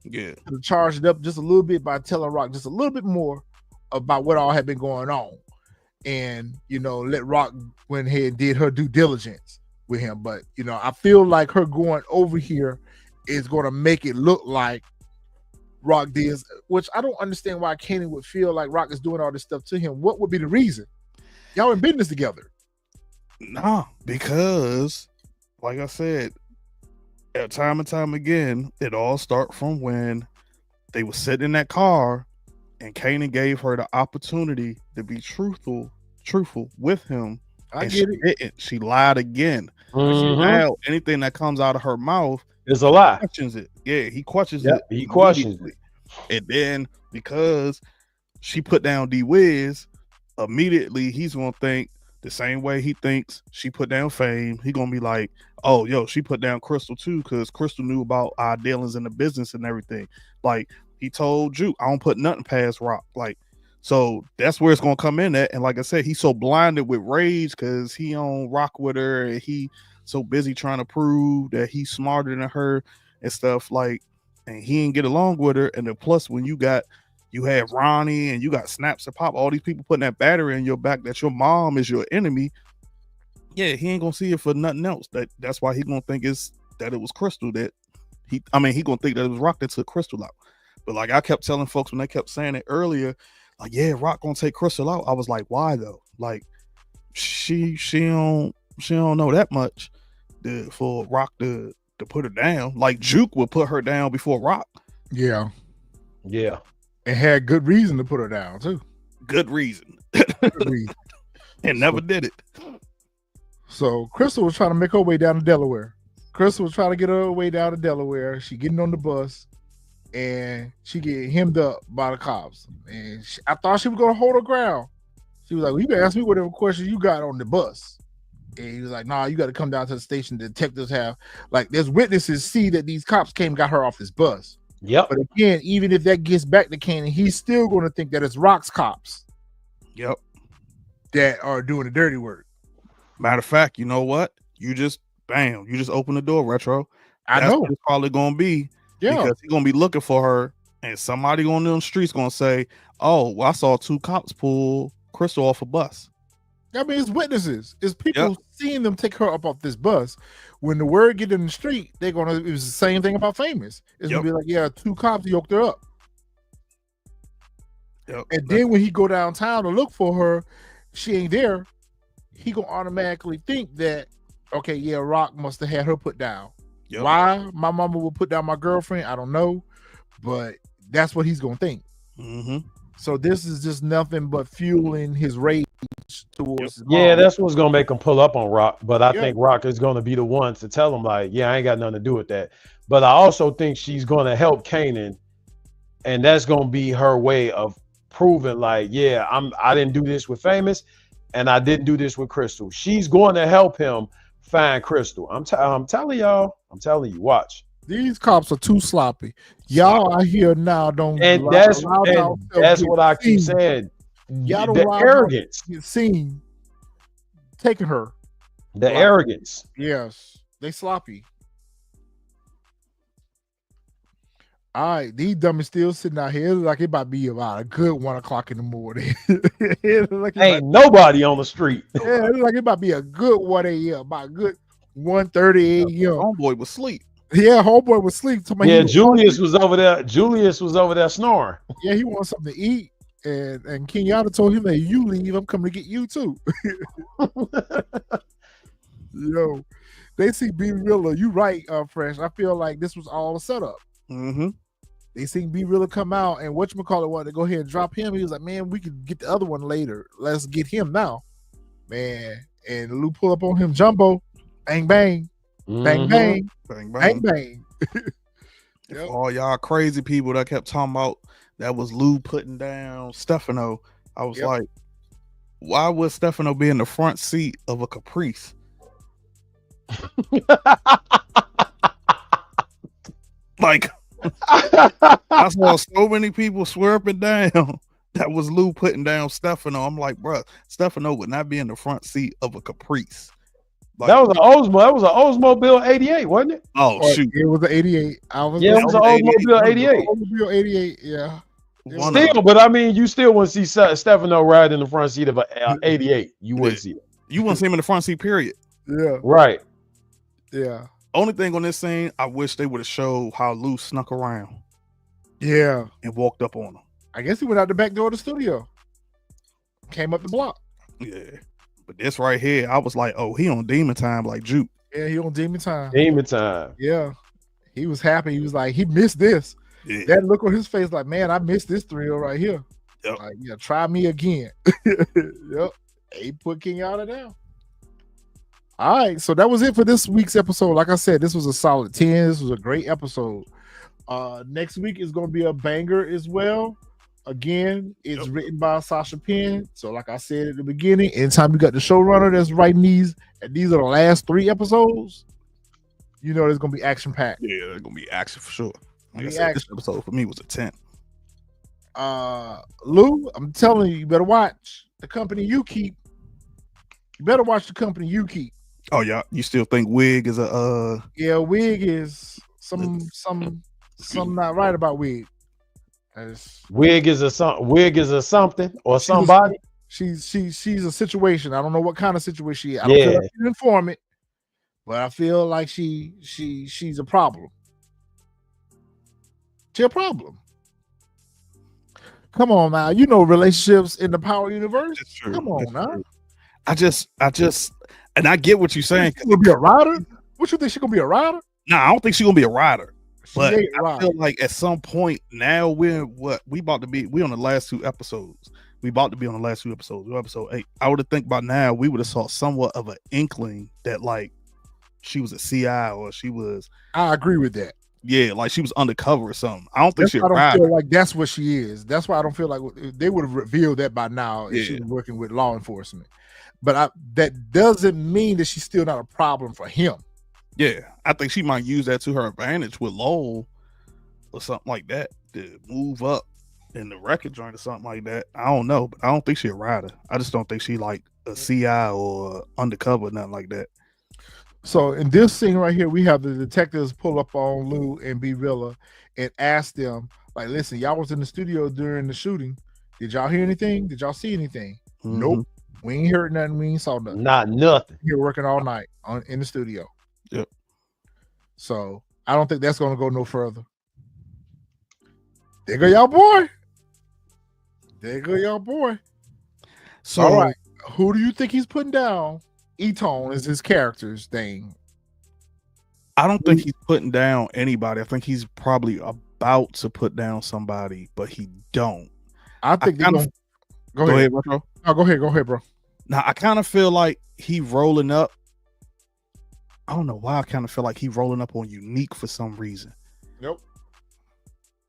Yeah, charged it up just a little bit by telling Raq just a little bit more about what all had been going on, and you know, let Raq went ahead and did her due diligence with him. But you know, I feel like her going over here is going to make it look like Raq did, which I don't understand why Kanan would feel like Raq is doing all this stuff to him. What would be the reason? Y'all in business together. Nah, because like I said, time and time again, it all starts from when they were sitting in that car and Kanan gave her the opportunity to be truthful with him. I get it. She lied again. Now anything that comes out of her mouth is a lie. Questions it. Yeah, he questions it. He questions it. And then because she put down D-Wiz, immediately he's gonna think the same way he thinks she put down Fame. He gonna be like, oh, yo, she put down Crystal too, because Crystal knew about our dealings in the business and everything. Like, he told Juke, I don't put nothing past Raq. Like, so that's where it's gonna come in at. And like I said, he's so blinded with rage because he on Raq with her, and he so busy trying to prove that he's smarter than her and stuff, like, and he ain't get along with her. And then plus when you have Ronnie and you got Snaps and Pop, all these people putting that battery in your back that your mom is your enemy. Yeah, he ain't gonna see it for nothing else. That's why he gonna think that it was Crystal that he gonna think that it was Raq that took Crystal out. But like I kept telling folks when they kept saying it earlier, like, yeah, Raq gonna take Crystal out. I was like, why though? Like, she don't know that much for Raq to put her down. Like, Juke would put her down before Raq. Yeah. And had good reason to put her down too. Good reason. And never did it. So Crystal was trying to make her way down to Delaware. Crystal was trying to get her way down to Delaware. She getting on the bus, and she get hemmed up by the cops. And I thought she was going to hold her ground. She was like, well, you can ask me whatever questions you got on the bus. And he was like, nah, you got to come down to the station. The detectives have, like, there's witnesses see that these cops came and got her off this bus. Yep. But again, even if that gets back to Kanan, he's still going to think that it's Raq's cops. Yep. That are doing the dirty work. Matter of fact, you know what? You just open the door, Retro. I know. What it's probably going to be. Yeah. Because he's going to be looking for her, and somebody on them streets going to say, oh, well, I saw 2 cops pull Crystal off a bus. I mean, it's witnesses. It's people seeing them take her up off this bus. When the word get in the street, they're gonna. It was the same thing about Famous. It's gonna be like, yeah, 2 cops yoked her up. And then when he go downtown to look for her, she ain't there. He gonna automatically think that, okay, yeah, Raq must have had her put down. Why my mama would put down my girlfriend, I don't know, but that's what he's gonna think. So this is just nothing but fueling his rage towards his mom. That's what's gonna make him pull up on Raq. But I think Raq is gonna be the one to tell him, like, yeah, I ain't got nothing to do with that. But I also think she's gonna help Kanan, and that's gonna be her way of proving, like, yeah, I didn't do this with Famous, and I didn't do this with Crystal. She's going to help him find Crystal. I'm telling y'all. I'm telling you. Watch. These cops are too sloppy. Y'all out here now don't. And that's what I keep saying. Y'all don't the arrogance. Get seen taking her. The arrogance. Yes, they sloppy. All right, these dummies still sitting out here. It look like it about to be about a good 1 o'clock in the morning. It look like it Ain't nobody on the street. yeah, it look like it about to be a good 1 a.m. About a good 1:30 a.m. Homeboy was asleep. Yeah, homeboy was asleep. Yeah, Julius was over there. Julius was over there snoring. Yeah, he wants something to eat. And Kenyatta told him that you leave, I'm coming to get you too. Yo, they see B-Rilla. You right, Fresh. I feel like this was all a setup. Mm-hmm. They seen B-Rilla come out, and whatchamacallit wanted to go ahead and drop him. He was like, man, we could get the other one later. Let's get him now. Man. And Lou pull up on him, Jumbo. Bang, bang. Bang, bang. Bang, Bang, bang. bang. Yep. All y'all crazy people that kept talking about that was Lou putting down Stefano. I was like, why would Stefano be in the front seat of a Caprice? Like, I saw so many people swear up and down that was Lou putting down Stefano. I'm like, bro, Stefano would not be in the front seat of a Caprice. Like, that was an Oldsmobile. That was an Oldsmobile 88, wasn't it? Oh shoot, it was an 88. It was an Oldsmobile 88. Oldsmobile 88. Yeah. Still, but I mean, you still wouldn't see Stefano ride in the front seat of an 88. You wouldn't see it. You wouldn't see him in the front seat. Period. Yeah. Right. Yeah. Only thing on this scene, I wish they would have showed how Lou snuck around. Yeah. And walked up on him. I guess he went out the back door of the studio. Came up the block. Yeah. But this right here, I was like, oh, he on demon time like Juke. Yeah, he on demon time. Demon time. Yeah. He was happy. He was like, he missed this. Yeah. That look on his face like, man, I missed this thrill right here. Yep. Like, yeah, try me again. Yep. He put Kenyatta down. All right, so that was it for this week's episode. Like I said, this was a solid 10. This was a great episode. Next week is going to be a banger as well. Again, it's written by Sasha Penn. So like I said at the beginning, anytime you got the showrunner that's writing these, and these are the last 3 episodes, you know there's going to be action-packed. Yeah, there's going to be action for sure. Like I said, this episode for me was a 10. Lou, I'm telling you, you better watch the company you keep. You better watch the company you keep. Oh yeah, you still think Wig is a Yeah, Wig is some not right about Wig. Wig is a something or somebody. She's a situation. I don't know what kind of situation she is. I don't feel like she's an informant, but I feel like she's a problem. She's a problem. Come on now, you know relationships in the power universe. Come on now. I just, and I get what you're saying. She's gonna be a rider. What you think she's gonna be a rider? No, I don't think she's gonna be a rider. But I feel like at some point now we're about to be. We on the last 2 episodes. We about to be on the last 2 episodes. We're episode 8. I would have think by now we would have saw somewhat of an inkling that like she was a CI or she was. I agree with that. Yeah, like she was undercover or something. I don't think she's. I don't feel like that's what she is. That's why I don't feel like they would have revealed that by now if she was working with law enforcement. But that doesn't mean that she's still not a problem for him. Yeah, I think she might use that to her advantage with Lowell or something like that to move up in the record joint or something like that. I don't know, but I don't think she's a rider. I just don't think she like a CI or undercover or nothing like that. So in this scene right here, we have the detectives pull up on Lou and B-Rilla and ask them, like, listen, y'all was in the studio during the shooting. Did y'all hear anything? Did y'all see anything? Mm-hmm. Nope. We ain't heard nothing. We ain't saw nothing. Not nothing. You're working all night in the studio. Yep. So I don't think that's going to go no further. There go y'all boy. There go y'all boy. So all right, who do you think he's putting down? E-Tone is his character's thing. I don't think he's putting down anybody. I think he's probably about to put down somebody, but he don't. I think go ahead, bro. Oh, go ahead, bro. Now I kind of feel like he rolling up. I don't know why I kind of feel like he rolling up on Unique for some reason. Nope.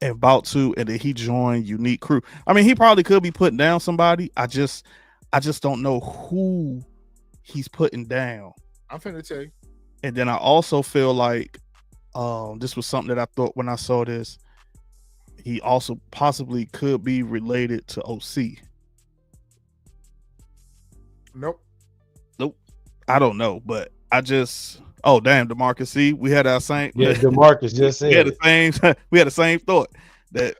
And about to, and then he joined Unique crew. I mean, he probably could be putting down somebody. I just don't know who he's putting down. I'm finna tell you. And then I also feel like this was something that I thought when I saw this. He also possibly could be related to O-Cee. Nope. I don't know, but I just Oh damn, DeMarcus. See, we had our same. Yeah, DeMarcus just we had said. the same. We had the same thought. That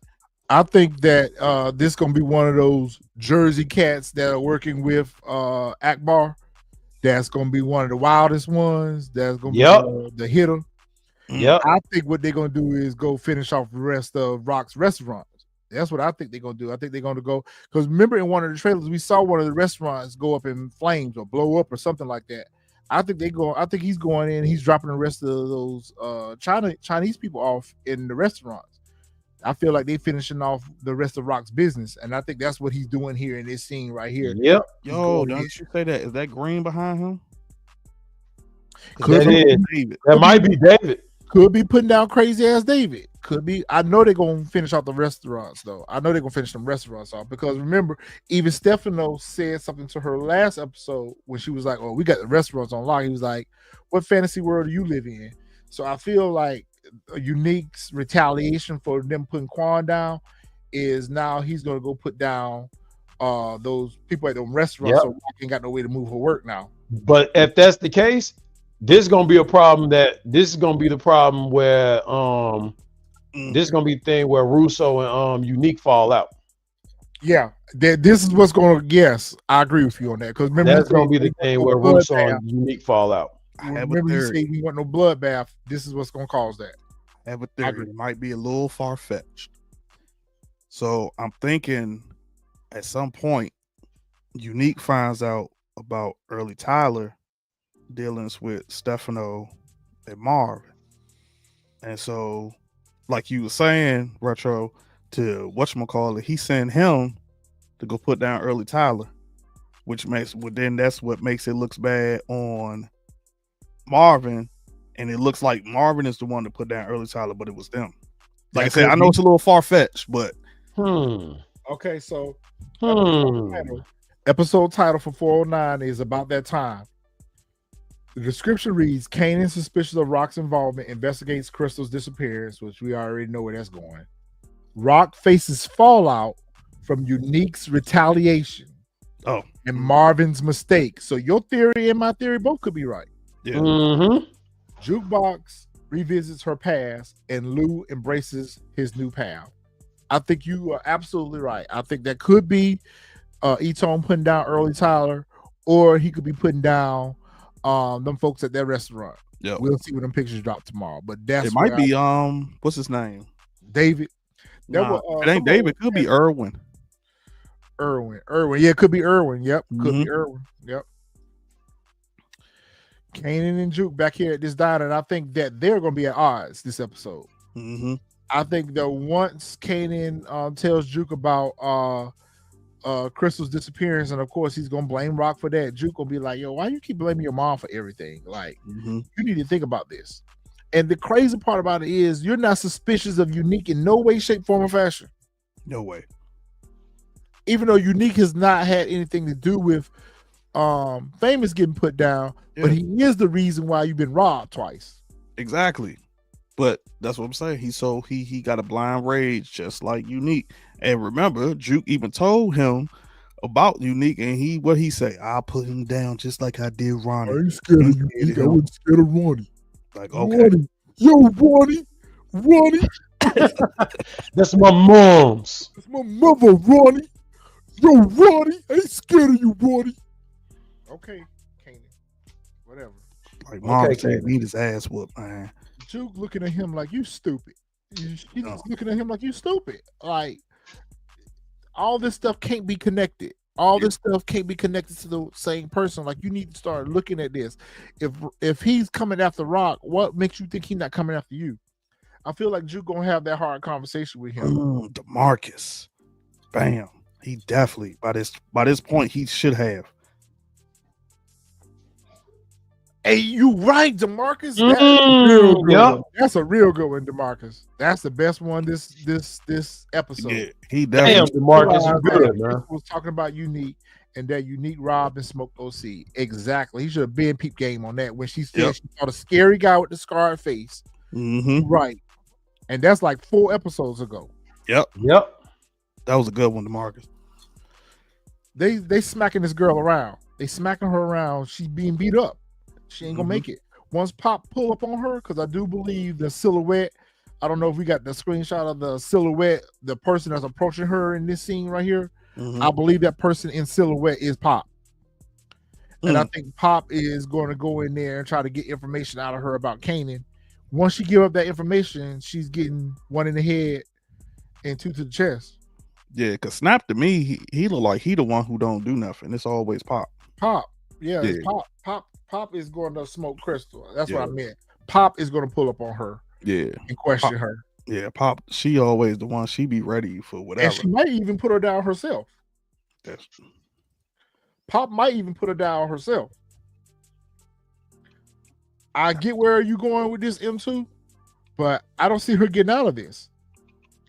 I think that this gonna be one of those Jersey cats that are working with Akbar. That's gonna be one of the wildest ones. That's gonna be the hitter. Yep. I think what they're gonna do is go finish off the rest of Rock's restaurants. That's what I think they're gonna do. I think they're gonna go because remember in one of the trailers we saw one of the restaurants go up in flames or blow up or something like that. I think he's going in. He's dropping the rest of those Chinese people off in the restaurants. I feel like they finishing off the rest of Rock's business, and I think that's what he's doing here in this scene right here. Yep. Yo, don't you say that? Is that green behind him? That might be David. Could be putting down crazy ass David. Could be. I know they're gonna finish off the restaurants though. I know they're gonna finish them restaurants off because remember, even Stefano said something to her last episode when she was like, "Oh, we got the restaurants on lock." He was like, "What fantasy world do you live in?" So I feel like a Unique's retaliation for them putting Quan down is now he's gonna go put down those people at the restaurants. So Rock ain't got no way to move her work now. But if that's the case, this is gonna be a problem. This is gonna be the problem where this is gonna be the thing where Russo and Unique fall out. Yeah, this is what's gonna. Yes, I agree with you on that because remember that's gonna be the thing where Russo and Unique fall out. Remember you say we want no bloodbath. This is what's gonna cause that. I have a theory. It might be a little far fetched. So I'm thinking at some point, Unique finds out about Early Tyler dealings with Stefano and Marvin. And so, like you were saying, Retro, to whatchamacallit, he sent him to go put down Early Tyler, which makes then that's what makes it looks bad on Marvin, and it looks like Marvin is the one to put down Early Tyler, but it was them. Like I said, I know it's a little far fetched, but okay, so episode title for 409 is About That Time. The description reads: Kanan, suspicious of Rock's involvement, investigates Crystal's disappearance, which we already know where that's going. Rock faces fallout from Unique's retaliation. Oh, and Marvin's mistake. So your theory and my theory both could be right. Yeah. Jukebox revisits her past, and Lou embraces his new pal. I think you are absolutely right. I think that could be Etone putting down Early Tyler, or he could be putting down them folks at that restaurant. Yeah, we'll see when them pictures drop tomorrow. But that's it might be what's his name? David. It ain't David. Could be Irwin. Irwin. Yeah, it could be Irwin. Yep, could be Irwin. Yep. Kanan and Juke back here at this diner, and I think that they're going to be at odds this episode. I think that once Kanan tells Juke about Crystal's disappearance, and of course he's going to blame Rock for that, Juke will be like, "Yo, why you keep blaming your mom for everything? Like, you need to think about this." And the crazy part about it is you're not suspicious of Unique in no way, shape, form, or fashion. No way. Even though Unique has not had anything to do with Famous getting put down, but he is the reason why you've been robbed twice. Exactly. But that's what I'm saying. He got a blind rage just like Unique. And remember, Juke even told him about Unique, and what he say? I'll put him down just like I did Ronnie. I ain't scared of Unique. I wasn't scared of Ronnie. Like, okay. Ronnie. That's my mom's. That's my mother, Ronnie. Yo, Ronnie. I ain't scared of you, Ronnie. Okay, Kanan. Whatever. Like, Mom said, beat his ass whoop, man. Juke looking at him like you stupid. He's looking at him like you stupid. Like, all this stuff can't be connected. All this stuff can't be connected to the same person. Like, you need to start looking at this. If he's coming after Rock, what makes you think he's not coming after you? I feel like Juke gonna have that hard conversation with him. DeMarcus, bam. He definitely by this point he should have. Hey, you right, DeMarcus. That's a real good one, DeMarcus. That's the best one this episode. Yeah, he definitely. Damn, DeMarcus, you good, man. Was talking about Unique and that Unique robbed and smoked O-Cee. Exactly. He should have been peep game on that when she said she saw the scary guy with the scarred face. Right. And that's like 4 episodes ago. Yep. That was a good one, DeMarcus. They smacking this girl around. They smacking her around. She's being beat up. She ain't gonna make it. once Pop pull up on her, because I do believe the silhouette. I don't know if we got the screenshot of the silhouette, the person that's approaching her in this scene right here. Mhm. I believe that person in silhouette is Pop. And I think Pop is going to go in there and try to get information out of her about Kanan. Once she give up that information, she's getting one in the head and two to the chest. Yeah, because Snap to me, he look like he the one who don't do nothing. It's always Pop. Pop. Yeah, it's Pop. Pop is going to smoke Crystal. That's what I meant. Pop is going to pull up on her. Yeah. And question her. Yeah, Pop, she always the one. She be ready for whatever. And she might even put her down herself. That's true. Pop might even put her down herself. I get where you going with this M2, but I don't see her getting out of this.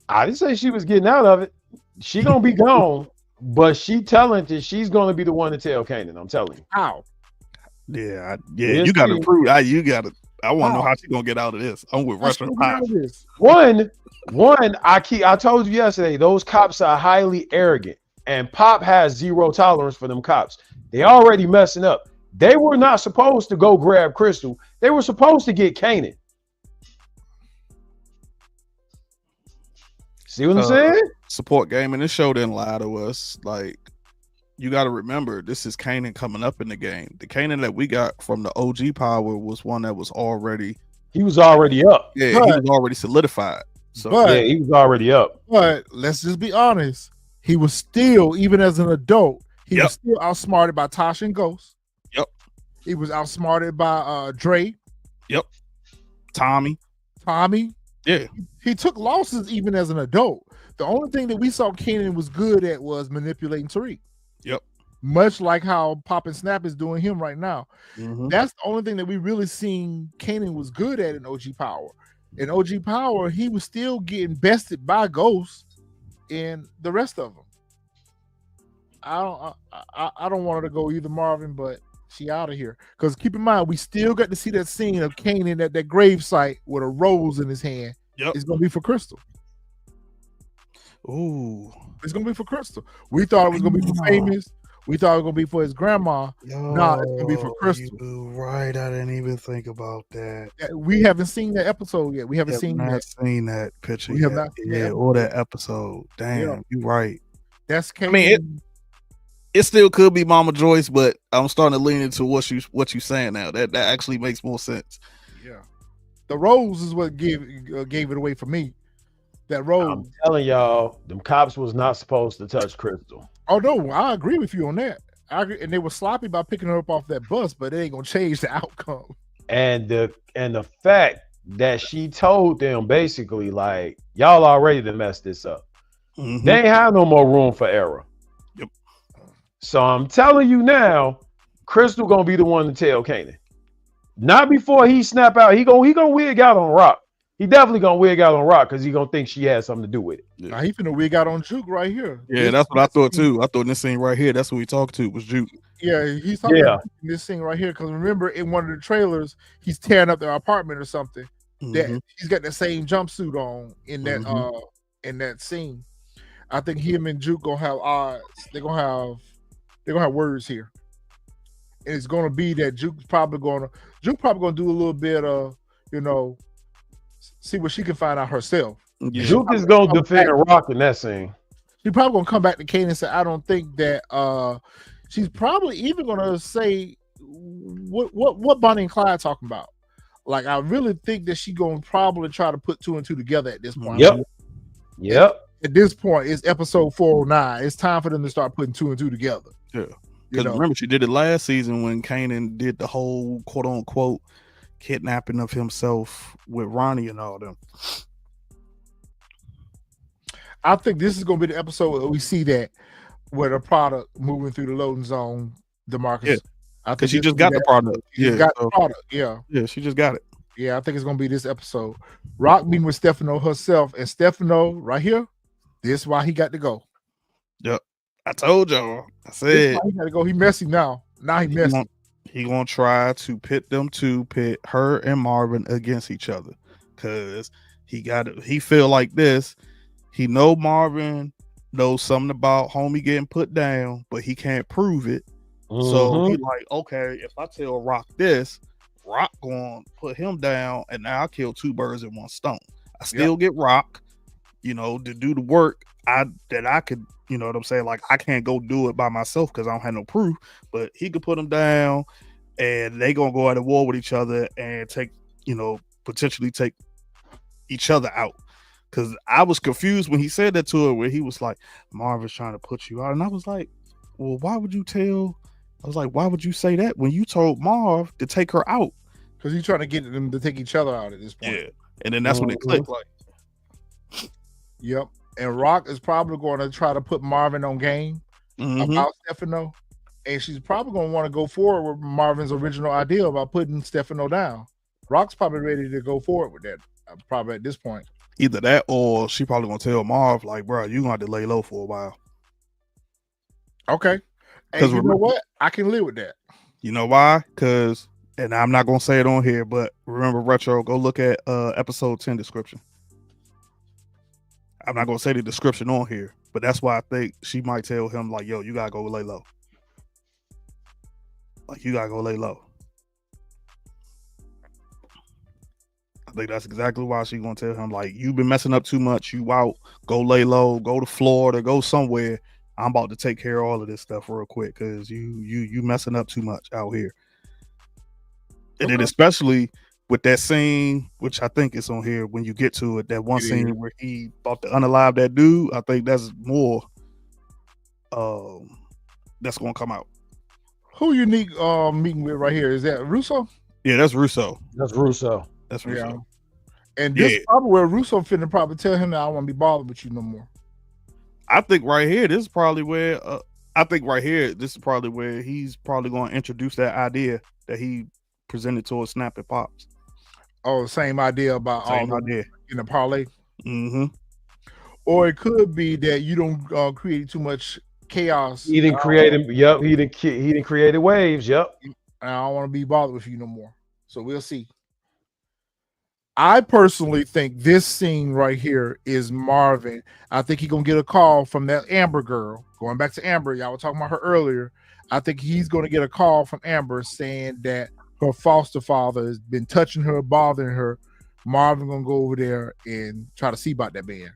I didn't say she was getting out of it. She gonna be gone, but she talented. She's gonna be the one to tell Kanan. I'm telling you. How? Yeah, you got to prove. You got to. I want to know how she gonna get out of this. I'm with Russian Pop. One. I told you yesterday. Those cops are highly arrogant, and Pop has zero tolerance for them cops. They already messing up. They were not supposed to go grab Crystal. They were supposed to get Kanan. See what I'm saying? Support game, and this show didn't lie to us. Like, you got to remember, this is Kanan coming up in the game. The Kanan that we got from the OG power was one that was already. He was already up. Yeah, he was already solidified. So yeah, he was already up. But let's just be honest. He was still, even as an adult, he was still outsmarted by Tosh and Ghost. Yep. He was outsmarted by Dre. Yep. Tommy. Yeah. He took losses even as an adult. The only thing that we saw Kanan was good at was manipulating Tariq. Yep. Much like how Pop and Snap is doing him right now. Mm-hmm. That's the only thing that we really seen Kanan was good at in OG Power. In OG Power, he was still getting bested by Ghost and the rest of them. I don't want her to go either, Marvin, but she out of here. Because keep in mind, we still got to see that scene of Kanan at that grave site with a rose in his hand. Yep. It's gonna be for Crystal. Ooh. It's gonna be for Crystal. We thought it was gonna be for Famous. We thought it was gonna be for his grandma. Nah, it's gonna be for Crystal. Right, I didn't even think about that. We haven't seen that episode yet. We haven't seen that picture. We have not seen that or that episode. Damn, you're right. That's Kanan. I mean, it still could be Mama Joyce, but I'm starting to lean into what you saying now. That actually makes more sense. Yeah, the rose is what gave it away for me. That rose. I'm telling y'all, them cops was not supposed to touch Crystal. Oh no, I agree with you on that. I agree, and they were sloppy by picking her up off that bus, but it ain't gonna change the outcome. And the fact that she told them basically like, y'all already done messed this up. Mm-hmm. They ain't have no more room for error. Yep. So I'm telling you now, Crystal gonna be the one to tell Kanan. Not before he snap out. He gonna wig out on Raq. He definitely gonna wig out on Raq because he gonna think she has something to do with it. Yeah. Now he finna wig out on Juke right here. Yeah, that's what I thought too. I thought this scene right here, that's who he talked to was Juke. Yeah, he's talking about this scene right here because remember in one of the trailers he's tearing up their apartment or something. Mm-hmm. That he's got the same jumpsuit on in that in that scene. I think him and Juke gonna have odds. They're gonna have words here. And it's gonna be that Juke's probably gonna do a little bit of, see what she can find out herself. Yeah. Juke is gonna defend Raq in that scene. She probably gonna come back to Kanan and say, I don't think that she's probably even gonna say what Bonnie and Clyde talking about. Like I really think that she gonna probably try to put two and two together at this point. Yep. At this point, it's episode 409. It's time for them to start putting two and two together. Yeah. Because remember, she did it last season when Kanan did the whole quote unquote kidnapping of himself with Ronnie and all them. I think this is going to be the episode where we see that where the product moving through the loading zone, DeMarcus. Yeah. I think she just got the product. The product. Yeah. Yeah, she just got it. Yeah, I think it's going to be this episode. Raq meeting with Stefano herself, and Stefano right here. This is why he got to go. Yep. I told y'all. I said he got to go. He messy now. Now he messy. He gonna try to pit her and Marvin against each other. Cause he feel like this. He know Marvin knows something about homie getting put down, but he can't prove it. Mm-hmm. So he like, okay, if I tell Raq this, Raq going to put him down, and now I kill two birds in one stone. I still get Raq, you know, to do the work that I could, you know what I'm saying? Like, I can't go do it by myself because I don't have no proof, but he could put him down, and they going to go at war with each other and take, you know, potentially take each other out. Because I was confused when he said that to her, where he was like, Marvin's trying to put you out. And I was like, well, why would you say that when you told Marv to take her out? Because he's trying to get them to take each other out at this point. Yeah. And then that's when it clicked. Like, yep. And Raq is probably going to try to put Marvin on game about Stefano. And she's probably going to want to go forward with Marvin's original idea about putting Stefano down. Raq's probably ready to go forward with that, probably at this point. Either that, or she probably going to tell Marv, like, bro, you're going to have to lay low for a while. Okay. And you know what? I can live with that. You know why? Because, and I'm not going to say it on here, but remember, Retro, go look at episode 10 description. I'm not going to say the description on here, but that's why I think she might tell him, like, yo, you got to go lay low. Like, you got to go lay low. I think that's exactly why she's going to tell him, like, you've been messing up too much. You out. Go lay low. Go to Florida. Go somewhere. I'm about to take care of all of this stuff real quick because you messing up too much out here. And then especially with that scene, which I think is on here when you get to it, that one scene where he about to unalive that dude, I think that's more that's going to come out. Who Unique meeting with right here? Is that Russo? Yeah, that's Russo. That's Russo. That's Russo. Yeah. And this is probably where Russo finna probably tell him that I don't want to be bothered with you no more. I think right here, this is probably where he's probably going to introduce that idea that he presented to us, Snap and Pops. Oh, same idea about idea in the parlay. Mm-hmm. Or it could be that you don't create too much chaos. He didn't create him. Yep. He didn't create waves. Yep. I don't want to be bothered with you no more. So we'll see. I personally think this scene right here is Marvin. I think he's gonna get a call from that Amber girl. Going back to Amber, y'all were talking about her earlier. I think he's gonna get a call from Amber saying that her foster father has been touching her, bothering her. Marvin gonna go over there and try to see about that man.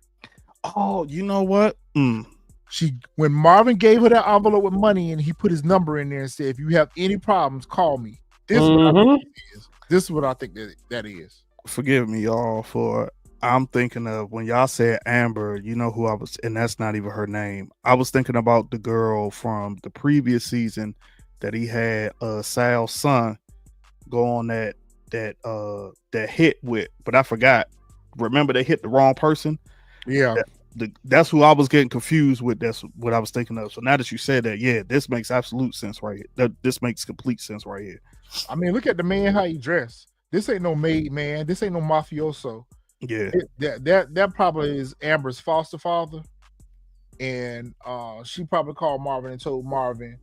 Oh, you know what? When Marvin gave her that envelope with money and he put his number in there and said, if you have any problems, call me. This is what I think it is. This is what I think that is. Forgive me, y'all, for I'm thinking of when y'all said Amber, you know who I was, and that's not even her name. I was thinking about the girl from the previous season that he had Sal's son go on that hit with, but I forgot. Remember they hit the wrong person? Yeah. That's who I was getting confused with. That's what I was thinking of. So now that you said that, yeah, this makes absolute sense right here. This makes complete sense right here. I mean, look at the man, how he dressed. This ain't no maid man. This ain't no mafioso. Yeah. That probably is Amber's foster father. And she probably called Marvin and told Marvin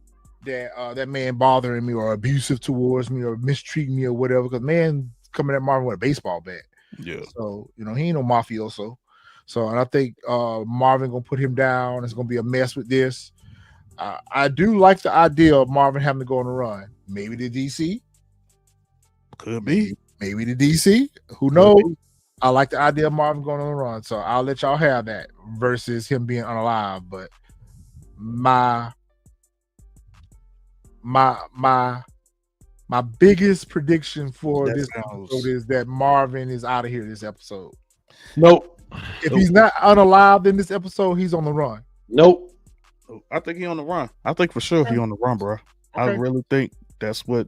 that that man bothering me or abusive towards me or mistreating me or whatever. Because man coming at Marvin with a baseball bat. Yeah. So, you know, he ain't no mafioso. So, and I think Marvin gonna put him down. It's gonna be a mess with this. I do like the idea of Marvin having to go on a run. Maybe to DC. Could be. Maybe to DC. Who knows? I like the idea of Marvin going on a run. So I'll let y'all have that versus him being unalive. But my biggest prediction for this episode is that Marvin is out of here this episode. Nope. If he's not unalive in this episode, he's on the run. Nope. I think he's on the run. I think for sure he's on the run, bro. Okay. I really think that's what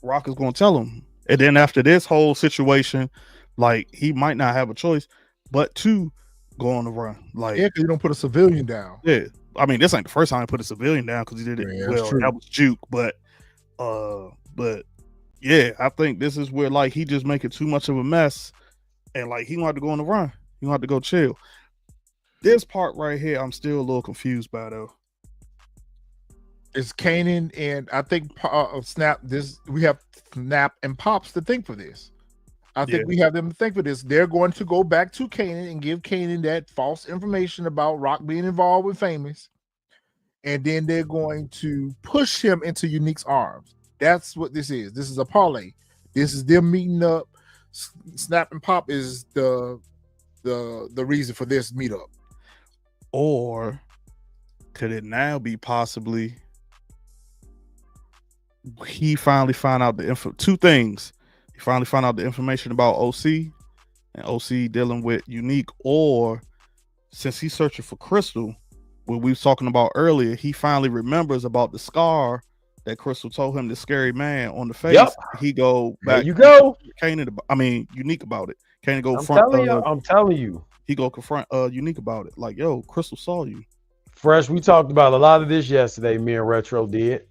Raq is going to tell him. And then after this whole situation, like, he might not have a choice but to go on the run. Like, yeah, because you don't put a civilian down. Yeah. I mean, this ain't the first time he put a civilian down because he did it. Yeah, well, that was Juke. But yeah, I think this is where, like, he just making too much of a mess. And, like, he gonna have to go on the run. He gonna have to go chill. This part right here, I'm still a little confused by, though. It's Kanan and I think Snap. We have Snap and Pops to think for this. I think we have them to think for this. They're going to go back to Kanan and give Kanan that false information about Raq being involved with Famous, and then they're going to push him into Unique's arms. That's what this is. This is a parlay. This is them meeting up. Snap and Pop is the reason for this meetup. Or could it now be possibly he finally found out the info? Two things. He finally found out the information about O-Cee and O-Cee dealing with Unique, or since he's searching for Crystal, what we was talking about earlier, he finally remembers about the scar that Crystal told him, the scary man on the face. Yep. He go back. There you go. Unique about it. Kanan go I'm telling you. He go confront Unique about it. Like, yo, Crystal saw you. Fresh, we talked about a lot of this yesterday. Me and Retro did.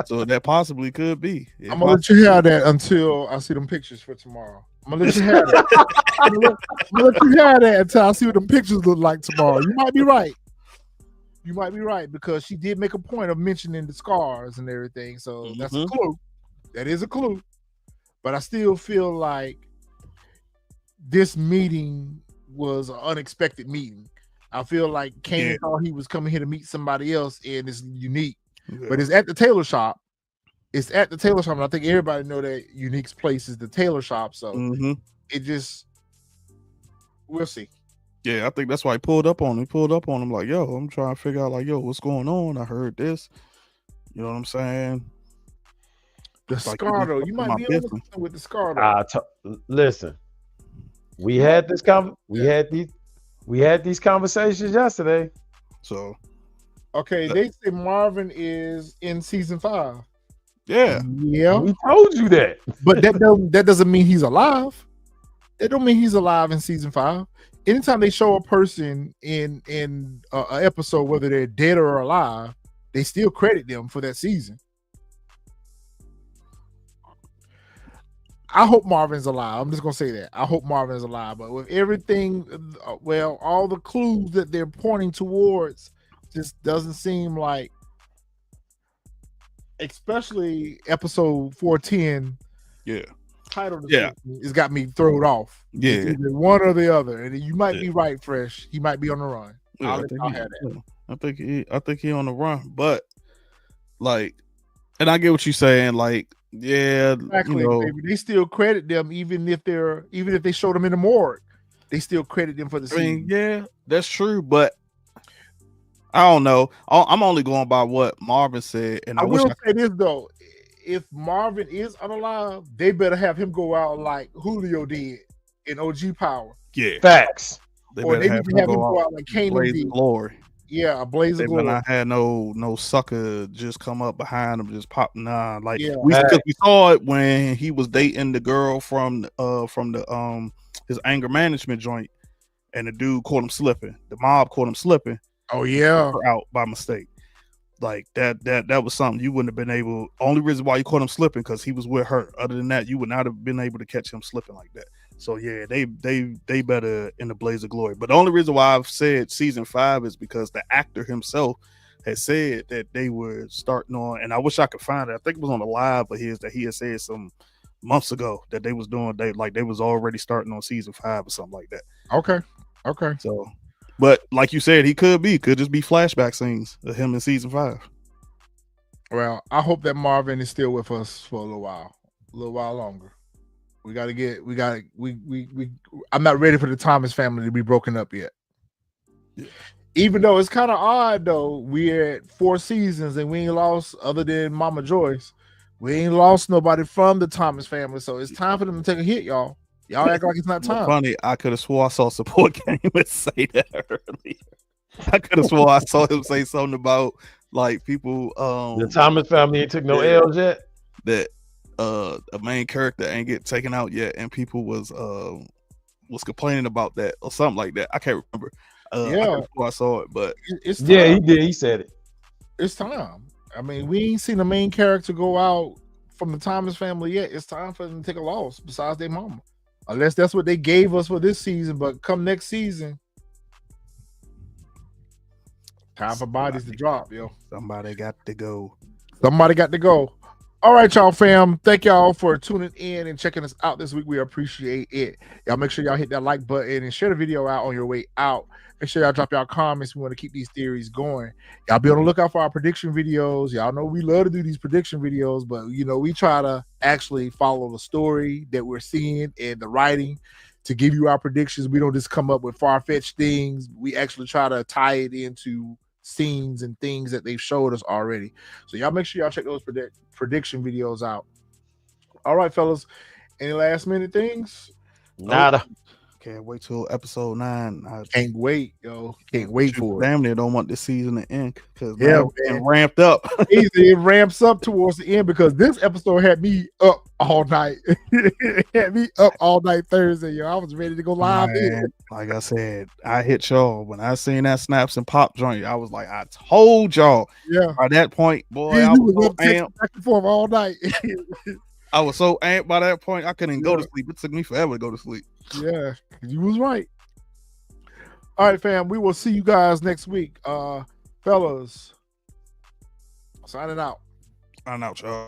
So that possibly could be. I'm gonna let you have that until I see them pictures for tomorrow. I'm gonna let you have that. I'm gonna let you have that until I see what them pictures look like tomorrow. You might be right. You might be right, because she did make a point of mentioning the scars and everything. So that's a clue. That is a clue. But I still feel like this meeting was an unexpected meeting. I feel like Kanan thought he was coming here to meet somebody else, and it's Unique. Yeah. But it's at the tailor shop. It's at the tailor shop, and I think everybody know that Unique's place is the tailor shop. So it just, we'll see. Yeah, I think that's why he pulled up on him. He pulled up on him like, yo, I'm trying to figure out, like, yo, what's going on? I heard this. You know what I'm saying? The scar, though. You might be on something with the scar, though. Listen, we had these conversations yesterday. So, okay, they say Marvin is in season 5. Yeah. We told you that. But that doesn't mean he's alive. That don't mean he's alive in season 5. Anytime they show a person in an episode, whether they're dead or alive, they still credit them for that season. I hope Marvin's alive. I'm just gonna say that. I hope Marvin's alive. But with everything, all the clues that they're pointing towards just doesn't seem like, especially episode 410. Yeah. Title it's got me thrown off. Yeah, it's either one or the other, and you might be right, Fresh. He might be on the run. Yeah, I think he on the run, but like, and I get what you're saying. Like, yeah, exactly. Baby. They still credit them, even if they show them in the morgue, they still credit them for the scene. Yeah, that's true, but I don't know. I'm only going by what Marvin said, and I will say this though. If Marvin is unalive, they better have him go out like Julio did in OG Power. Yeah, facts. Or they need to have him go out like Kanan did. Glory. Yeah, a blaze of glory. I had no sucker just come up behind him, just pop. Nah, like we saw it when he was dating the girl from his anger management joint, and the dude caught him slipping. The mob caught him slipping. Oh yeah, out by mistake. Like that was something you wouldn't have been able. Only reason why you caught him slipping because he was with her. Other than that, you would not have been able to catch him slipping like that. So yeah, they better in the blaze of glory. But the only reason why I've said season 5 is because the actor himself had said that they were starting on, and I wish I could find it. I think it was on the live of his that he had said some months ago that they was doing. They was already starting on season 5 or something like that. Okay. So. But like you said, he could just be flashback scenes of him in season 5. Well, I hope that Marvin is still with us for a little while longer. I'm not ready for the Thomas family to be broken up yet. Yeah. Even though it's kind of odd though, we're at 4 seasons and we ain't lost, other than Mama Joyce, we ain't lost nobody from the Thomas family. So it's time for them to take a hit, y'all. Y'all act like it's not time. Funny, I could have swore I saw support came and say that earlier. I could have swore I saw him say something about like people. The Thomas family ain't took no L's yet. That a main character ain't get taken out yet, and people was complaining about that or something like that. I can't remember. I saw it, but it's time. Yeah, he did. He said it. It's time. I mean, we ain't seen the main character go out from the Thomas family yet. It's time for them to take a loss besides their mama. Unless that's what they gave us for this season, but come next season, time for bodies to drop, yo. Somebody got to go. All right, y'all, fam. Thank y'all for tuning in and checking us out this week. We appreciate it. Y'all make sure y'all hit that like button and share the video out on your way out. Make sure y'all drop y'all comments. We want to keep these theories going. Y'all be on the lookout for our prediction videos. Y'all know we love to do these prediction videos, but we try to actually follow the story that we're seeing and the writing to give you our predictions. We don't just come up with far-fetched things. We actually try to tie it into scenes and things that they've showed us already. So y'all make sure y'all check those prediction videos out. All right, fellas. Any last minute things? Nada. Can't wait till episode 9. I Can't wait, yo. Can't wait for it. Damn near don't want this season to end because Yeah, it man. ramped up. It ramps up towards the end because this episode had me up all night. It had me up all night Thursday, yo. I was ready to go live. Man, like I said, I hit y'all when I seen that snaps and pop joint. I was like, I told y'all. Yeah. By that point, boy, Yeah, I you was was so up texting back and forth all night. I was so amped by that point. I couldn't go to sleep. It took me forever to go to sleep. Yeah, you was right. All right, fam. We will see you guys next week. Fellas, signing out. Signing out, y'all.